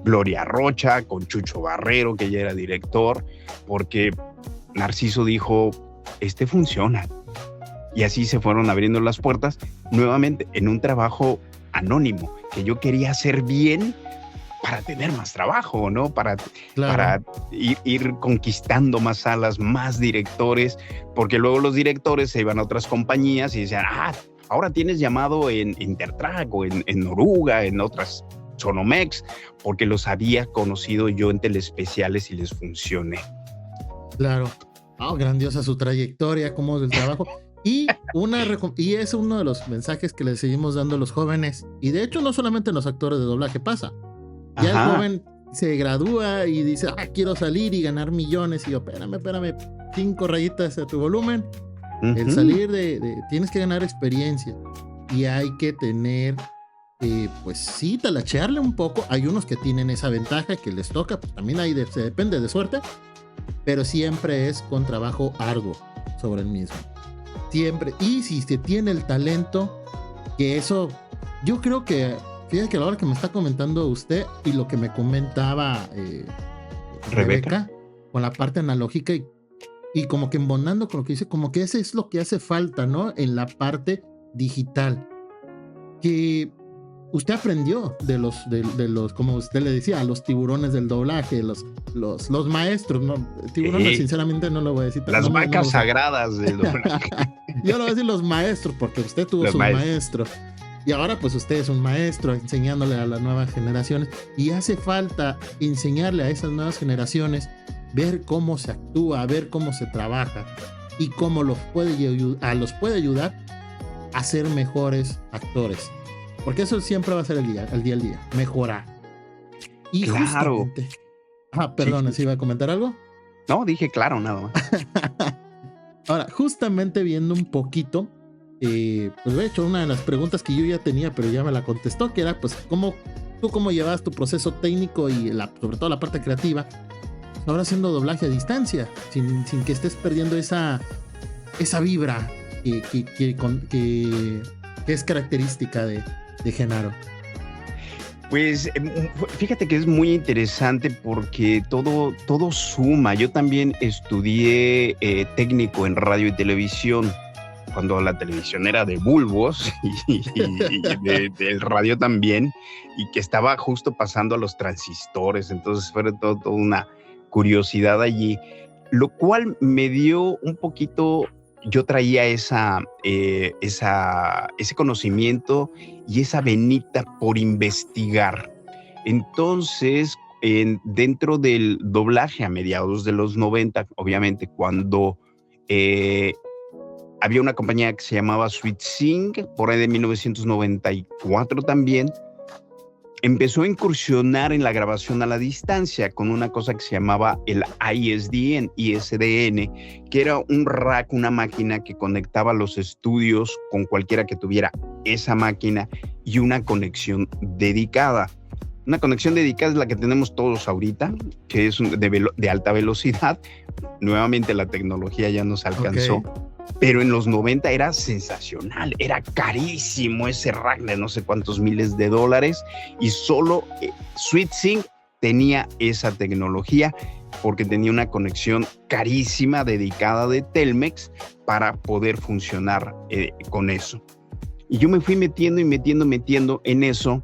Gloria Rocha, con Chucho Barrero, que ya era director, porque Narciso dijo, funciona. Y así se fueron abriendo las puertas, nuevamente en un trabajo anónimo, que yo quería hacer bien para tener más trabajo, ¿no? Para ir conquistando más salas, más directores, porque luego los directores se iban a otras compañías y decían, ahora tienes llamado en Intertrack o en Oruga, en otras Sonomex, porque los había conocido yo en telespeciales y les funcioné. Claro. Grandiosa su trayectoria, cómo es el trabajo. Y es uno de los mensajes que le seguimos dando a los jóvenes. Y de hecho no solamente en los actores de doblaje pasa. Ya el joven se gradúa y dice, quiero salir y ganar millones. Y yo, espérame, 5 rayitas a tu volumen. El salir tienes que ganar experiencia. Y hay que tener, pues sí, talachearle un poco. Hay unos que tienen esa ventaja que les toca, pues también se depende de suerte. Pero siempre es con trabajo arduo sobre el mismo. Siempre. Y si se tiene el talento, que eso, yo creo que, fíjate que a la hora que me está comentando usted y lo que me comentaba Rebeca, con la parte analógica y como que embonando con lo que dice, como que ese es lo que hace falta, ¿no? En la parte digital. Que usted aprendió de los, como usted le decía, a los tiburones del doblaje, los maestros, ¿no? Tiburones, sinceramente, no lo voy a decir. Las vacas sagradas del doblaje. Yo lo voy a decir los maestros, porque usted tuvo su maestro. Y ahora, pues, usted es un maestro enseñándole a las nuevas generaciones. Y hace falta enseñarle a esas nuevas generaciones ver cómo se actúa, ver cómo se trabaja y cómo los puede ayudar a ser mejores actores. Porque eso siempre va a ser el día al día, mejorar. Y claro. Perdón, ¿sí iba a comentar algo? No, dije claro, nada más. Ahora, justamente viendo un poquito, pues de hecho, una de las preguntas que yo ya tenía, pero ya me la contestó, que era, pues, ¿cómo llevabas tu proceso técnico y sobre todo la parte creativa ahora haciendo doblaje a distancia, sin que estés perdiendo esa vibra que es característica de Genaro. Pues fíjate que es muy interesante porque todo suma. Yo también estudié técnico en radio y televisión, cuando la televisión era de bulbos y del radio también, y que estaba justo pasando a los transistores. Entonces fue toda una curiosidad allí, lo cual me dio un poquito. Yo traía ese conocimiento y esa venita por investigar. Entonces, dentro del doblaje a mediados de los 90, obviamente, cuando había una compañía que se llamaba SweetSync, por ahí de 1994 también, empezó a incursionar en la grabación a la distancia con una cosa que se llamaba el ISDN, que era un rack, una máquina que conectaba los estudios con cualquiera que tuviera esa máquina y una conexión dedicada. Una conexión dedicada es la que tenemos todos ahorita, que es de alta velocidad. Nuevamente la tecnología ya nos alcanzó. Okay. Pero en los 90 era sensacional, era carísimo ese rack de no sé cuántos miles de dólares, y solo SweetSync tenía esa tecnología porque tenía una conexión carísima dedicada de Telmex para poder funcionar con eso. Y yo me fui metiendo en eso.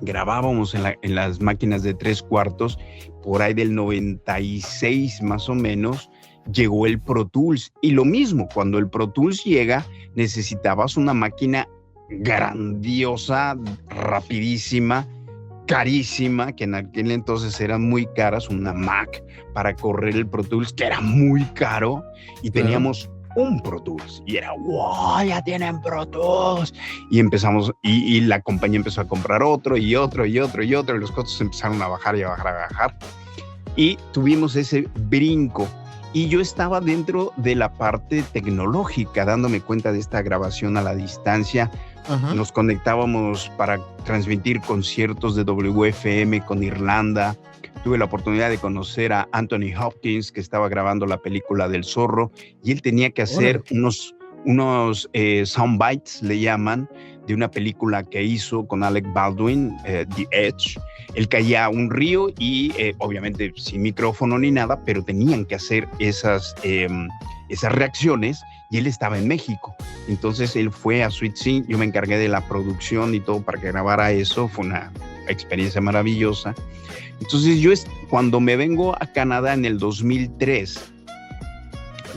Grabábamos en las máquinas de 3/4, por ahí del 96 más o menos, llegó el Pro Tools. Y lo mismo, cuando el Pro Tools llega, necesitabas una máquina grandiosa, rapidísima, carísima, que en aquel entonces eran muy caras, una Mac para correr el Pro Tools, que era muy caro, y teníamos un Pro Tools, y era, wow, ya tienen Pro Tools, y empezamos, y la compañía empezó a comprar otro, y los costos empezaron a bajar, y tuvimos ese brinco. Y yo estaba dentro de la parte tecnológica, dándome cuenta de esta grabación a la distancia. Ajá. Nos conectábamos para transmitir conciertos de WFM con Irlanda. Tuve la oportunidad de conocer a Anthony Hopkins, que estaba grabando la película del Zorro, y él tenía que hacer unos soundbites, le llaman, de una película que hizo con Alec Baldwin, The Edge. Él caía a un río y obviamente sin micrófono ni nada, pero tenían que hacer esas reacciones, y él estaba en México. Entonces él fue a SweetSync, yo me encargué de la producción y todo para que grabara eso. Fue una experiencia maravillosa. Entonces yo cuando me vengo a Canadá en el 2003,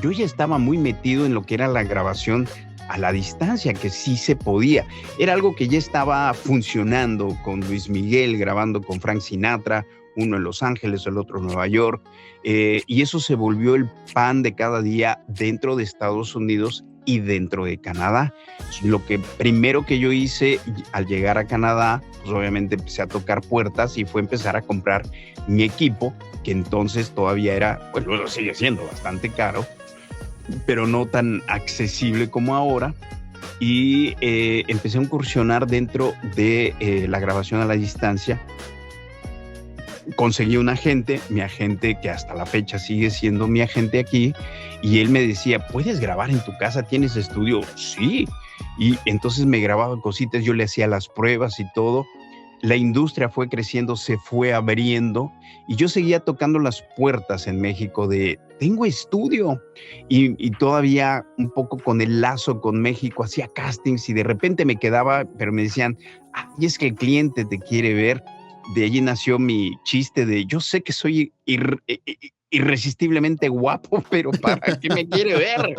yo ya estaba muy metido en lo que era la grabación a la distancia, que sí se podía. Era algo que ya estaba funcionando con Luis Miguel, grabando con Frank Sinatra, uno en Los Ángeles, el otro en Nueva York, y eso se volvió el pan de cada día dentro de Estados Unidos y dentro de Canadá. Lo que primero que yo hice al llegar a Canadá, pues obviamente empecé a tocar puertas y fue empezar a comprar mi equipo, que entonces todavía era, pues luego sigue siendo bastante caro, pero no tan accesible como ahora, y empecé a incursionar dentro de la grabación a la distancia. Conseguí un agente, mi agente que hasta la fecha sigue siendo mi agente aquí, y él me decía, ¿puedes grabar en tu casa? ¿Tienes estudio? Sí. Y entonces me grababa cositas, yo le hacía las pruebas y todo. La industria fue creciendo, se fue abriendo, y yo seguía tocando las puertas en México de, tengo estudio, y todavía un poco con el lazo con México, hacía castings, y de repente me quedaba, pero me decían, y es que el cliente te quiere ver. De allí nació mi chiste de, yo sé que soy irresistiblemente guapo, pero ¿para qué me quiere ver?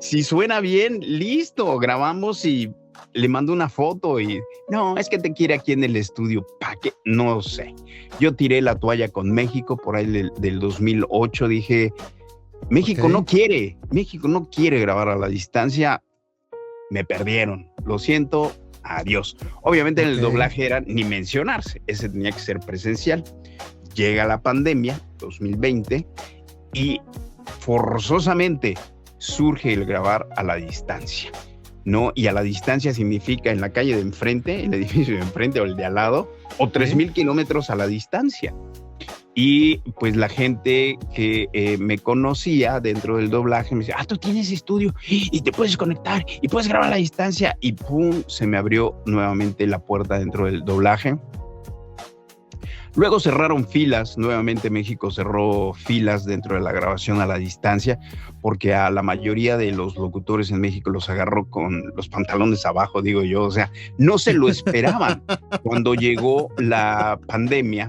Si suena bien, listo, grabamos y le mando una foto, y no, es que te quiere aquí en el estudio. ¿Para qué? No sé. Yo tiré la toalla con México por ahí del 2008, dije, México no quiere grabar a la distancia, me perdieron, lo siento, adiós. Obviamente en el doblaje era ni mencionarse, ese tenía que ser presencial. Llega la pandemia, 2020, y forzosamente surge el grabar a la distancia, ¿no? Y a la distancia significa en la calle de enfrente, el edificio de enfrente o el de al lado, o 3,000 kilómetros a la distancia. Y pues la gente que me conocía dentro del doblaje me decía, tú tienes estudio y te puedes conectar y puedes grabar a la distancia. Y pum, se me abrió nuevamente la puerta dentro del doblaje. Luego cerraron filas, nuevamente México cerró filas dentro de la grabación a la distancia, porque a la mayoría de los locutores en México los agarró con los pantalones abajo, digo yo, o sea, no se lo esperaban. Cuando llegó la pandemia,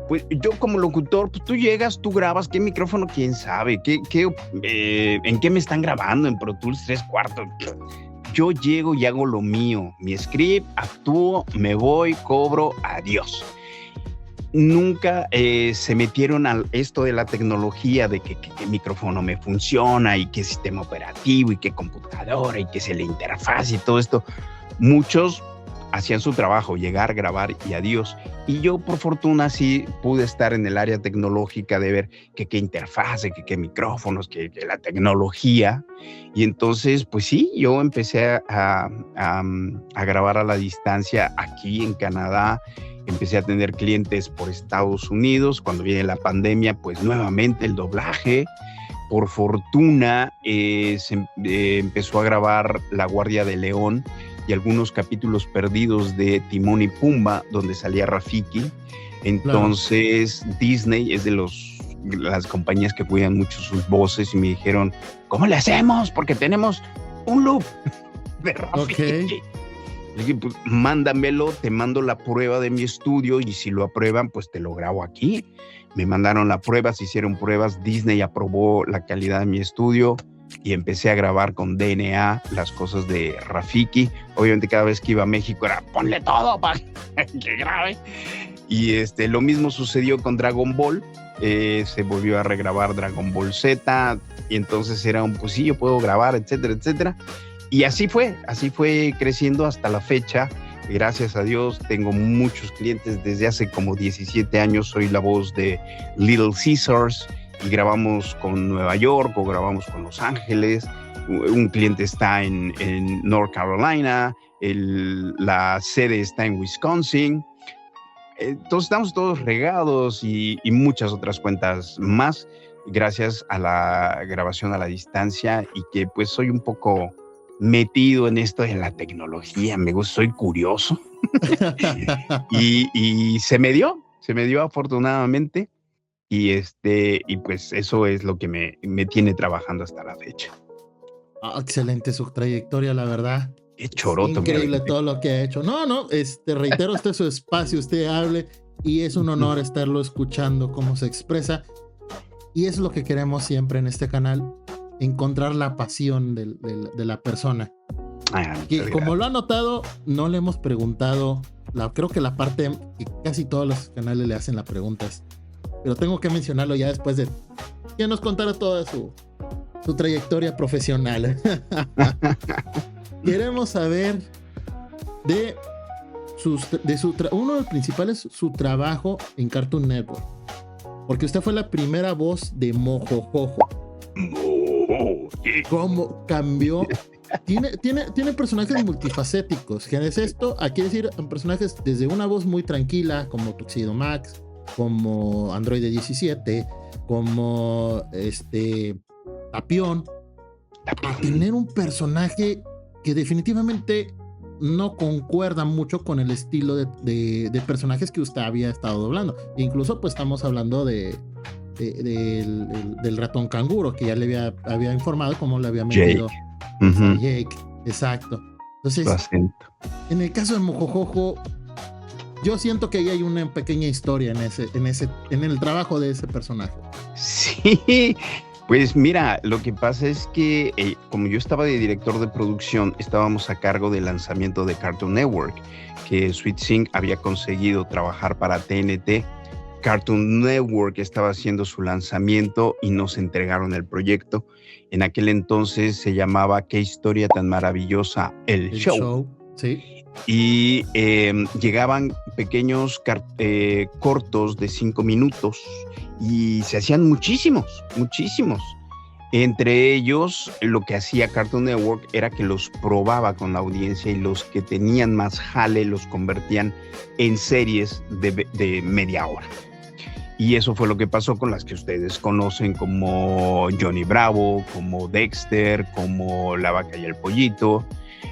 pues yo como locutor, pues tú llegas, tú grabas, ¿qué micrófono? ¿Quién sabe? ¿En qué me están grabando? ¿En Pro Tools 3/4? Yo llego y hago lo mío, mi script, actúo, me voy, cobro, adiós. Nunca se metieron a esto de la tecnología, de que micrófono me funciona y qué sistema operativo y qué computadora y qué es la interfaz y todo esto. Muchos hacían su trabajo, llegar, grabar y adiós. Y yo, por fortuna, sí pude estar en el área tecnológica de ver qué interfase, qué micrófonos, que la tecnología. Y entonces, pues sí, yo empecé a grabar a la distancia aquí en Canadá. Empecé a tener clientes por Estados Unidos. Cuando viene la pandemia, pues nuevamente el doblaje. Por fortuna, se empezó a grabar La Guardia de León y algunos capítulos perdidos de Timón y Pumba, donde salía Rafiki. Entonces, claro, Disney es de las compañías que cuidan mucho sus voces y me dijeron, ¿cómo le hacemos? Porque tenemos un loop de Rafiki. Le dije, pues mándamelo, te mando la prueba de mi estudio y si lo aprueban, pues te lo grabo aquí. Me mandaron la prueba, se hicieron pruebas, Disney aprobó la calidad de mi estudio y empecé a grabar con DNA las cosas de Rafiki. Obviamente cada vez que iba a México era ponle todo para que grabe. Y lo mismo sucedió con Dragon Ball. Se volvió a regrabar Dragon Ball Z y entonces era pues sí, yo puedo grabar, etcétera, etcétera. Y así fue creciendo hasta la fecha. Gracias a Dios tengo muchos clientes desde hace como 17 años. Soy la voz de Little Caesars y grabamos con Nueva York o grabamos con Los Ángeles. Un cliente está en North Carolina, la sede está en Wisconsin. Entonces estamos todos regados y muchas otras cuentas más gracias a la grabación a la distancia y que pues soy un poco metido en esto de la tecnología, me gusta, soy curioso y se me dio afortunadamente y pues eso es lo que me tiene trabajando hasta la fecha. Excelente su trayectoria, la verdad. Qué choroto. Increíble todo lo que ha hecho. No, reitero, este es su espacio, usted hable y es un honor estarlo escuchando cómo se expresa y es lo que queremos siempre en este canal, encontrar la pasión de la persona. Que como lo ha notado, no le hemos preguntado, creo que la parte que casi todos los canales le hacen las preguntas, pero tengo que mencionarlo ya después de que nos contara toda su trayectoria profesional. Queremos saber de uno de los principales, su trabajo en Cartoon Network, porque usted fue la primera voz de Mojojojo. ¿Cómo cambió? Tiene personajes multifacéticos. ¿Qué es esto? Aquí decir personajes desde una voz muy tranquila, como Tuxedo Max, como Android 17, como Tapión, a tener un personaje que definitivamente no concuerda mucho con el estilo de personajes que usted había estado doblando. E incluso pues estamos hablando del ratón canguro, que ya le había informado cómo le había metido Jake. Exacto. Entonces, en el caso de Mojojojo, yo siento que ahí hay una pequeña historia en el trabajo de ese personaje. Sí, pues mira, lo que pasa es que como yo estaba de director de producción, estábamos a cargo del lanzamiento de Cartoon Network, que Sweet Sing había conseguido trabajar para TNT. Cartoon Network estaba haciendo su lanzamiento y nos entregaron el proyecto. En aquel entonces se llamaba Qué historia tan maravillosa, el show. Sí. Y llegaban pequeños cortos de 5 minutos y se hacían muchísimos. Entre ellos, lo que hacía Cartoon Network era que los probaba con la audiencia y los que tenían más jale los convertían en series de media hora. Y eso fue lo que pasó con las que ustedes conocen como Johnny Bravo, como Dexter, como La Vaca y el Pollito,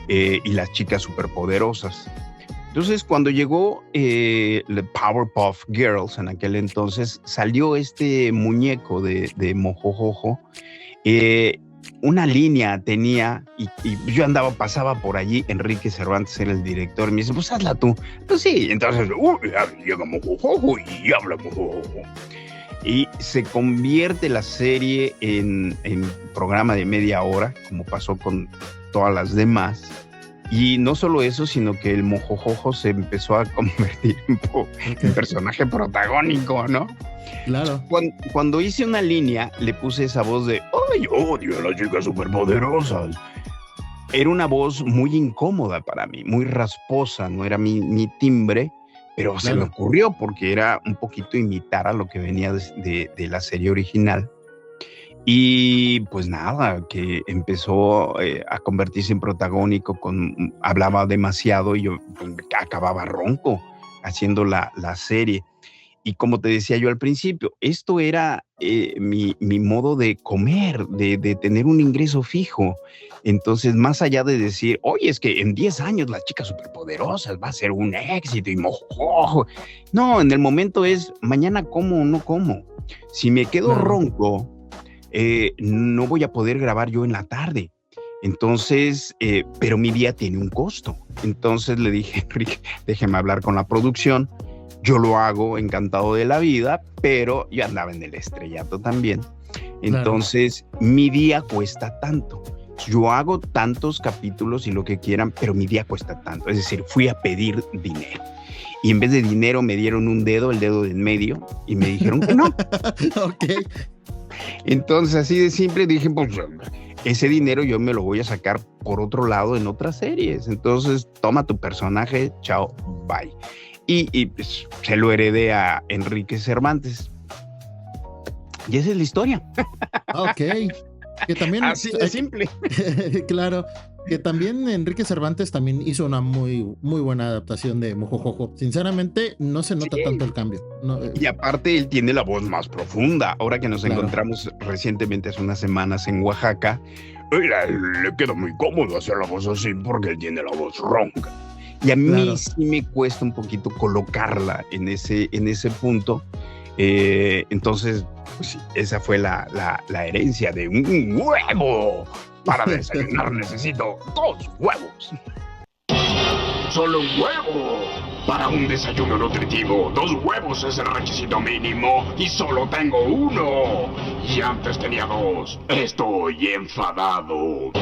y las chicas superpoderosas. Entonces, cuando llegó The Powerpuff Girls en aquel entonces, salió este muñeco de Mojojojo. Una línea tenía, y yo pasaba por allí, Enrique Cervantes era el director, y me dice, pues hazla tú. Pues sí, entonces, llega Mojojojo y habla Mojojojo. Y se convierte la serie en programa de media hora, como pasó con todas las demás. Y no solo eso, sino que el Mojojojo se empezó a convertir en personaje protagónico, ¿no? Claro. Cuando hice una línea, le puse esa voz de ¡ay, odio a las chicas superpoderosas! Era una voz muy incómoda para mí, muy rasposa, no era mi timbre, pero se me ocurrió porque era un poquito imitar a lo que venía de la serie original. Y pues nada, que empezó a convertirse en protagónico, hablaba demasiado y yo acababa ronco haciendo la serie. Y como te decía yo al principio, esto era mi modo de comer, de tener un ingreso fijo. Entonces, más allá de decir, oye, es que en 10 años las chicas superpoderosas va a ser un éxito y mojojo. No, en el momento es, mañana como o no como. Si me quedo ronco, no voy a poder grabar yo en la tarde. Entonces, pero mi día tiene un costo. Entonces le dije, Enrique, déjeme hablar con la producción. Yo lo hago encantado de la vida, pero yo andaba en el estrellato también. Entonces, mi día cuesta tanto. Yo hago tantos capítulos y lo que quieran, pero mi día cuesta tanto. Es decir, fui a pedir dinero. Y en vez de dinero me dieron un dedo, el dedo de en medio, y me dijeron que no. Ok. Entonces, así de simple, dije, pues ese dinero yo me lo voy a sacar por otro lado en otras series. Entonces, toma tu personaje, chao, bye. Y pues, se lo heredé a Enrique Cervantes. Y esa es la historia. Ok. Que también, así de simple. Claro. Que también Enrique Cervantes también hizo una muy, muy buena adaptación de Mojojojo. Sinceramente, no se nota tanto el cambio. No, y aparte, él tiene la voz más profunda. Ahora que nos encontramos recientemente, hace unas semanas, en Oaxaca, le queda muy cómodo hacer la voz así porque él tiene la voz ronca. Y a mí sí me cuesta un poquito colocarla en ese punto. Entonces, pues sí, esa fue la herencia de un huevo. Para desayunar necesito 2 huevos. Solo un huevo. Para un desayuno nutritivo, 2 huevos es el requisito mínimo y solo tengo 1. Y antes tenía 2. Estoy enfadado.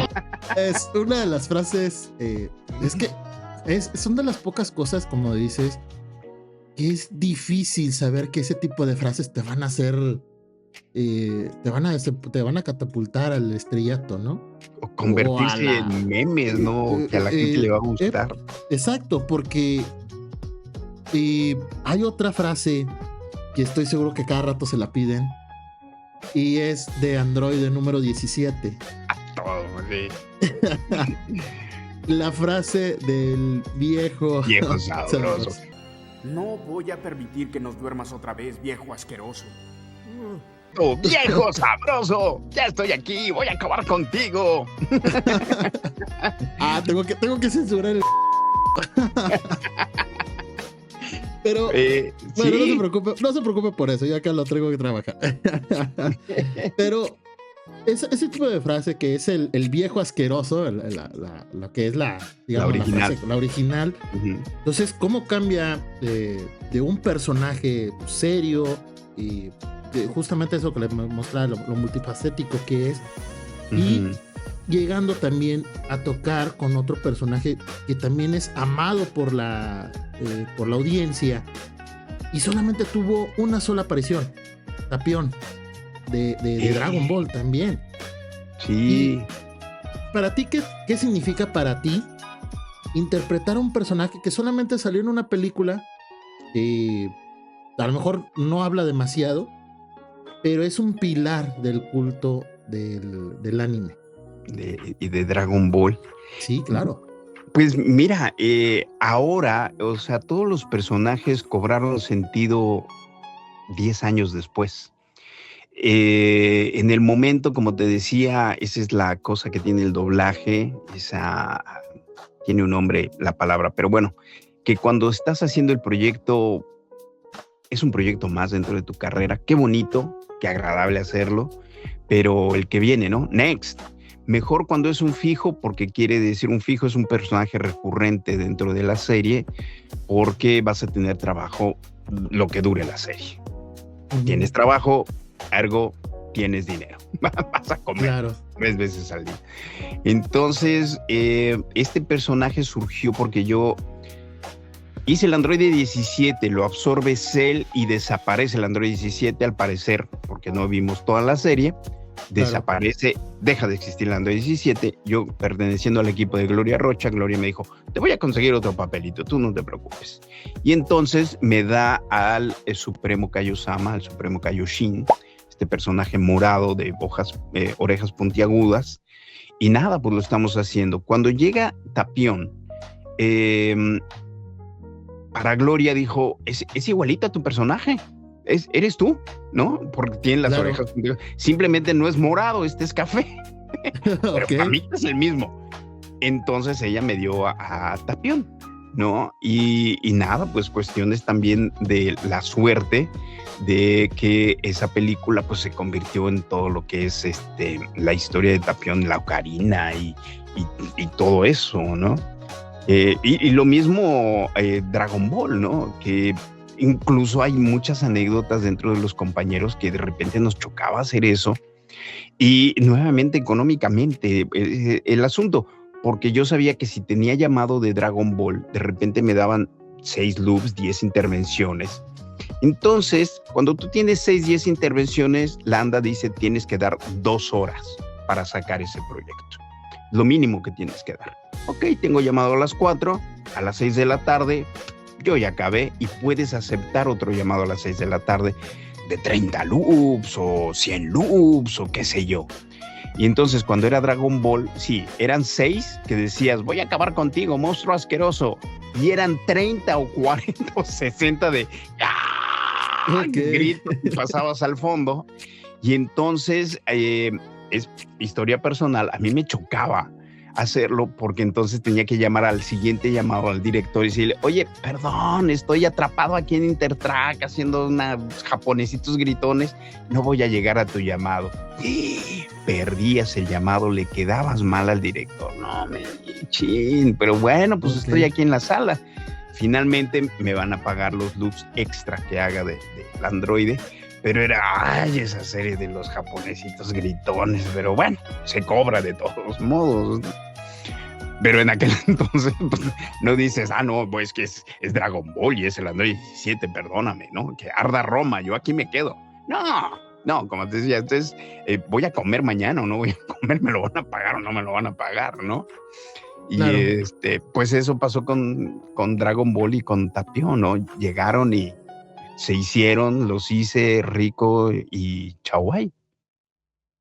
Es una de las frases, es que son de las pocas cosas, como dices, que es difícil saber que ese tipo de frases te van a hacer, te van a catapultar al estrellato, ¿no? O convertirse en memes, ¿no? Que a la gente le va a gustar. Exacto, porque hay otra frase que estoy seguro que cada rato se la piden y es de Android número 17. Todo, sí. La frase del viejo sabroso. No voy a permitir que nos duermas otra vez, viejo asqueroso. ¡Oh, viejo sabroso! ¡Ya estoy aquí! ¡Voy a acabar contigo! Tengo que censurar el... Pero, bueno, ¿sí? no se preocupe por eso, ya acá lo tengo que trabajar. Pero ese tipo de frase que es el viejo asqueroso, lo que es digamos, la original. Uh-huh. Entonces, ¿cómo cambia de un personaje serio y justamente eso que le mostraba, lo multifacético que es, uh-huh, y llegando también a tocar con otro personaje que también es amado por la audiencia y solamente tuvo una sola aparición, Tapión, de Dragon Ball también. Sí. Y para ti, ¿qué significa para ti interpretar a un personaje que solamente salió en una película? A lo mejor no habla demasiado, pero es un pilar del culto del anime. Y de Dragon Ball. Sí, claro. Pues mira, ahora, o sea, todos los personajes cobraron sentido 10 años después. En el momento, como te decía, esa es la cosa que tiene el doblaje, tiene un nombre la palabra, pero bueno, que cuando estás haciendo el proyecto, es un proyecto más dentro de tu carrera. Qué bonito, qué agradable hacerlo, pero el que viene, ¿no? Next. Mejor cuando es un fijo, porque quiere decir un fijo es un personaje recurrente dentro de la serie, porque vas a tener trabajo lo que dure la serie. Tienes trabajo, ergo tienes dinero. Vas a comer 3 veces al día. Entonces, este personaje surgió porque yo hice el androide 17, lo absorbe Cell y desaparece el androide 17, al parecer, porque no vimos toda la serie. Desaparece, deja de existir el androide 17. Yo, perteneciendo al equipo de Gloria Rocha, Gloria me dijo, te voy a conseguir otro papelito, tú no te preocupes. Y entonces me da al Supremo Kaiosama, al Supremo Kaioshin, este personaje morado de orejas puntiagudas. Y nada, pues lo estamos haciendo. Cuando llega Tapión, para Gloria dijo, es igualito a tu personaje. Eres tú, ¿no? Porque tiene las orejas. Simplemente no es morado, este es café. Pero para mí es el mismo. Entonces ella me dio a Tapión, ¿no? Y nada, pues cuestiones también de la suerte de que esa película pues se convirtió en todo lo que es la historia de Tapión, la ocarina y todo eso, ¿no? Y lo mismo Dragon Ball, ¿no? Que incluso hay muchas anécdotas dentro de los compañeros que de repente nos chocaba hacer eso. Y nuevamente económicamente el asunto, porque yo sabía que si tenía llamado de Dragon Ball, de repente me daban 6 loops, 10 intervenciones. Entonces, cuando tú tienes 6, 10 intervenciones, la ANDA dice tienes que dar 2 horas para sacar ese proyecto. Lo mínimo que tienes que dar. Ok, tengo llamado a las 4, a las 6 de la tarde, yo ya acabé y puedes aceptar otro llamado a las 6 de la tarde de 30 loops o 100 loops o qué sé yo. Y entonces cuando era Dragon Ball, sí, eran 6 que decías, voy a acabar contigo, monstruo asqueroso. Y eran 30 o 40 o 60 de gritos y pasabas al fondo. Y entonces, es historia personal, a mí me chocaba hacerlo porque entonces tenía que llamar al siguiente llamado al director y decirle, oye, perdón, estoy atrapado aquí en Intertrack haciendo unos japonesitos gritones, no voy a llegar a tu llamado. Perdías el llamado, le quedabas mal al director. No, chin, pero bueno, pues estoy aquí en la sala. Finalmente me van a pagar los loops extra que haga del androide. Pero era, esa serie de los japonesitos gritones, pero bueno, se cobra de todos modos. Pero en aquel entonces pues, no dices, no, pues que es Dragon Ball y es el Android 17, perdóname, ¿no? Que arda Roma, yo aquí me quedo. No, como te decía, entonces voy a comer mañana o no voy a comer, me lo van a pagar o no me lo van a pagar, ¿no? Y claro. Pues eso pasó con Dragon Ball y con Tapión, ¿no? Llegaron y se hicieron, los hice Rico y Chawai.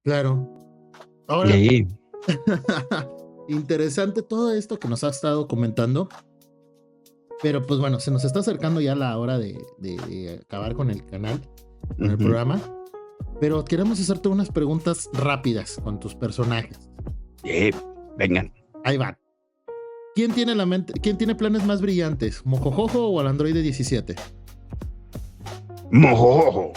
Claro. Ahora, interesante todo esto que nos has estado comentando, pero pues bueno, se nos está acercando ya la hora de acabar con el canal, con el programa, pero queremos hacerte unas preguntas rápidas con tus personajes. Vengan. Ahí van. ¿Quién tiene planes más brillantes, Mojojojo o el androide 17? Mojojojo.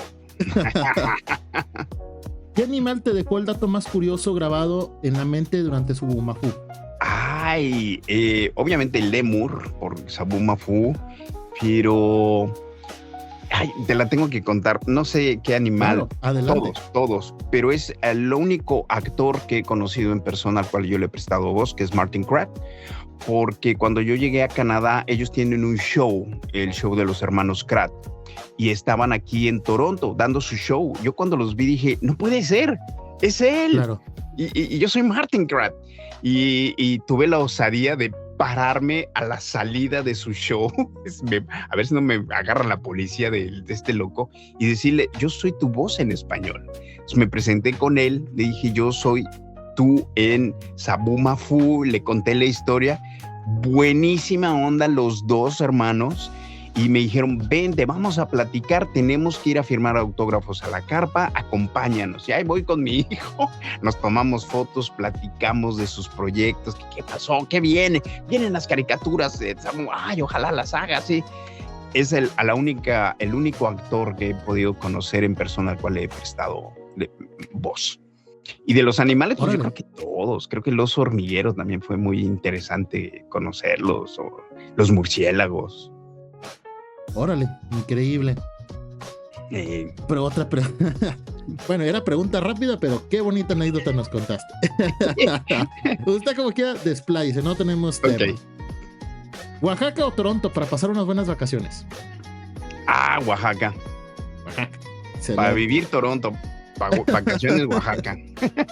¿Qué animal te dejó el dato más curioso grabado en la mente durante Sabumafu? Obviamente el lémur por Sabumafu, pero te la tengo que contar. No sé qué animal. Claro, adelante. Todos, pero es el único actor que he conocido en persona al cual yo le he prestado voz, que es Martin Kratt, porque cuando yo llegué a Canadá, ellos tienen un show, el show de los hermanos Kratt, y estaban aquí en Toronto dando su show. Yo cuando los vi dije, no puede ser, es él. Claro. Y yo soy Martin Kratt. Y tuve la osadía de pararme a la salida de su show, a ver si no me agarra la policía de este loco, y decirle, yo soy tu voz en español. Entonces me presenté con él, le dije, yo soy tú en Sabumafu, le conté la historia. Buenísima onda los dos hermanos. y me dijeron, vente, vamos a platicar, tenemos que ir a firmar autógrafos a la carpa, acompáñanos. Y ahí voy con mi hijo, nos tomamos fotos, platicamos de sus proyectos, qué pasó, qué viene, vienen las caricaturas, ay, ojalá las haga, sí. Es el único actor que he podido conocer en persona al cual le he prestado voz. Y de los animales, pues yo creo que todos. Creo que el oso hormiguero también fue muy interesante conocerlos, o los murciélagos. Órale, increíble. Pero bueno, era pregunta rápida, pero qué bonita anécdota nos contaste. Usted como quiera, despláyese, no tenemos tema. Okay. ¿Oaxaca o Toronto para pasar unas buenas vacaciones? Oaxaca. Para vivir Toronto. Vacaciones Oaxaca.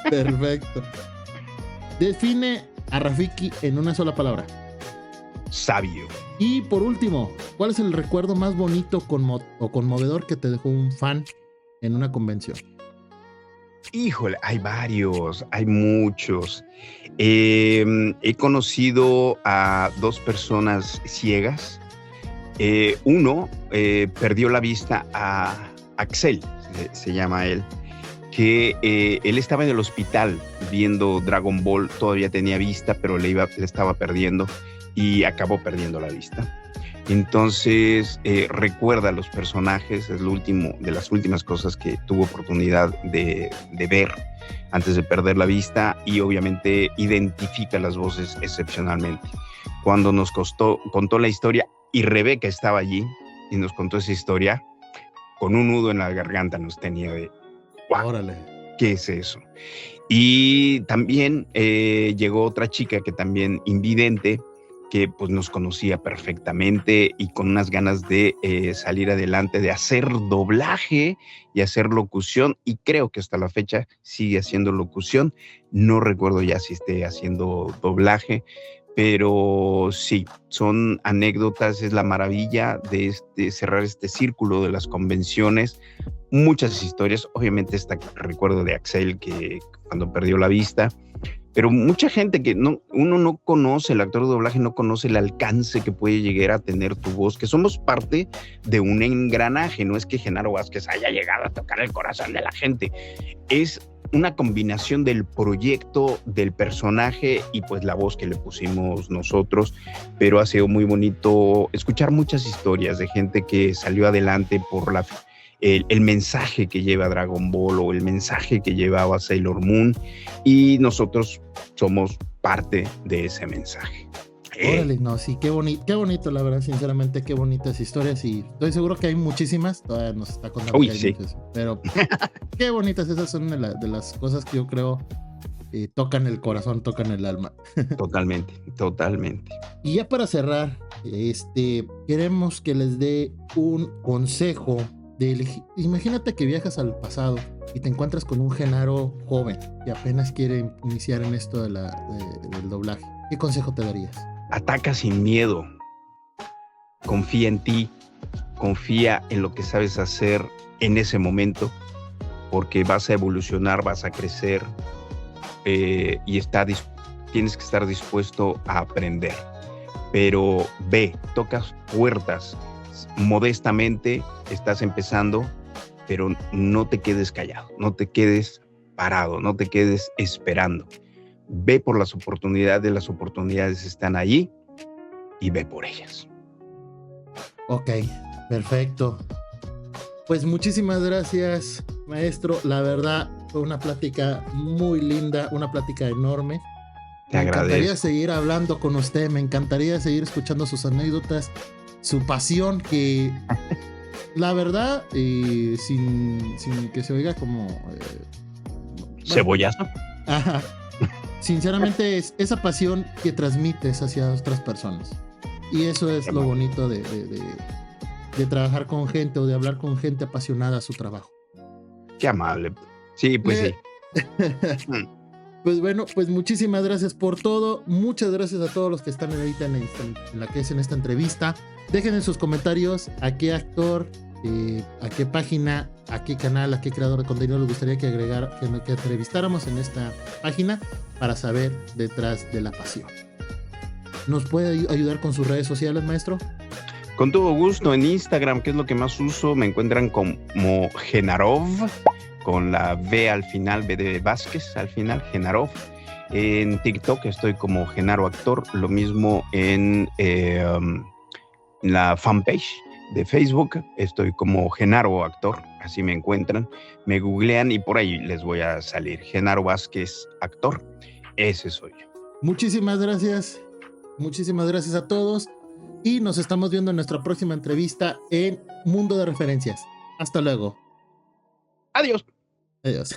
Perfecto. Define a Rafiki en una sola palabra. Sabio. Y por último, ¿cuál es el recuerdo más bonito o conmovedor que te dejó un fan en una convención? Híjole, hay varios, hay muchos. He conocido a 2 personas ciegas. Uno perdió la vista a Axel, se llama él, que él estaba en el hospital viendo Dragon Ball, todavía tenía vista, pero le estaba perdiendo y acabó perdiendo la vista. Entonces recuerda a los personajes, es de las últimas cosas que tuvo oportunidad de ver antes de perder la vista, y obviamente identifica las voces excepcionalmente. Cuando nos contó la historia, y Rebeca estaba allí y nos contó esa historia, con un nudo en la garganta nos tenía de ¡wow! Órale. ¿Qué es eso? Y también llegó otra chica que también invidente, que pues nos conocía perfectamente y con unas ganas de salir adelante, de hacer doblaje y hacer locución, y creo que hasta la fecha sigue haciendo locución. No recuerdo ya si esté haciendo doblaje, pero sí, son anécdotas, es la maravilla de cerrar este círculo de las convenciones. Muchas historias, obviamente recuerdo de Axel, que cuando perdió la vista, pero mucha gente que uno no conoce, el actor de doblaje no conoce el alcance que puede llegar a tener tu voz, que somos parte de un engranaje. No es que Genaro Vázquez haya llegado a tocar el corazón de la gente, es una combinación del proyecto, del personaje y pues la voz que le pusimos nosotros. Pero ha sido muy bonito escuchar muchas historias de gente que salió adelante por el mensaje que lleva Dragon Ball o el mensaje que llevaba Sailor Moon, y nosotros somos parte de ese mensaje. Órale, no, sí, qué bonito, la verdad, sinceramente, qué bonitas historias, y estoy seguro que hay muchísimas, todavía nos está contando. Uy, sí. Muchas, pero qué bonitas, esas son de las cosas que yo creo tocan el corazón, tocan el alma. Totalmente. Y ya para cerrar, queremos que les dé un consejo. Imagínate que viajas al pasado y te encuentras con un Genaro joven que apenas quiere iniciar en esto del doblaje. ¿Qué consejo te darías? Ataca sin miedo. Confía en ti. Confía en lo que sabes hacer en ese momento, porque vas a evolucionar, vas a crecer, y tienes que estar dispuesto a aprender. Pero tocas puertas. Modestamente estás empezando, pero no te quedes callado, no te quedes parado, no te quedes esperando. Ve por las oportunidades están allí y ve por ellas. Ok, perfecto. Pues muchísimas gracias, maestro. La verdad fue una plática muy linda, una plática enorme. Te agradezco. Me encantaría seguir hablando con usted, me encantaría seguir escuchando sus anécdotas, su pasión, que la verdad, sin que se oiga como cebollazo. Ajá. Sinceramente es esa pasión que transmites hacia otras personas, y eso es lo bonito de trabajar con gente o de hablar con gente apasionada a su trabajo. Qué amable. Sí, pues sí. Pues bueno, pues muchísimas gracias por todo. Muchas gracias a todos los que están ahorita en esta entrevista. Dejen en sus comentarios a qué actor, a qué página, a qué canal, a qué creador de contenido les gustaría que entrevistáramos en esta página, para saber detrás de la pasión. ¿Nos puede ayudar con sus redes sociales, maestro? Con todo gusto. En Instagram, que es lo que más uso, me encuentran como Genarov, con la V al final, V de Vázquez al final, Genarov. En TikTok estoy como Genaro Actor, lo mismo en la fanpage de Facebook, estoy como Genaro Actor, así me encuentran, me googlean y por ahí les voy a salir, Genaro Vázquez Actor, ese soy yo. Muchísimas gracias a todos y nos estamos viendo en nuestra próxima entrevista en Mundo de Referencias. Hasta luego. Adiós. Adiós.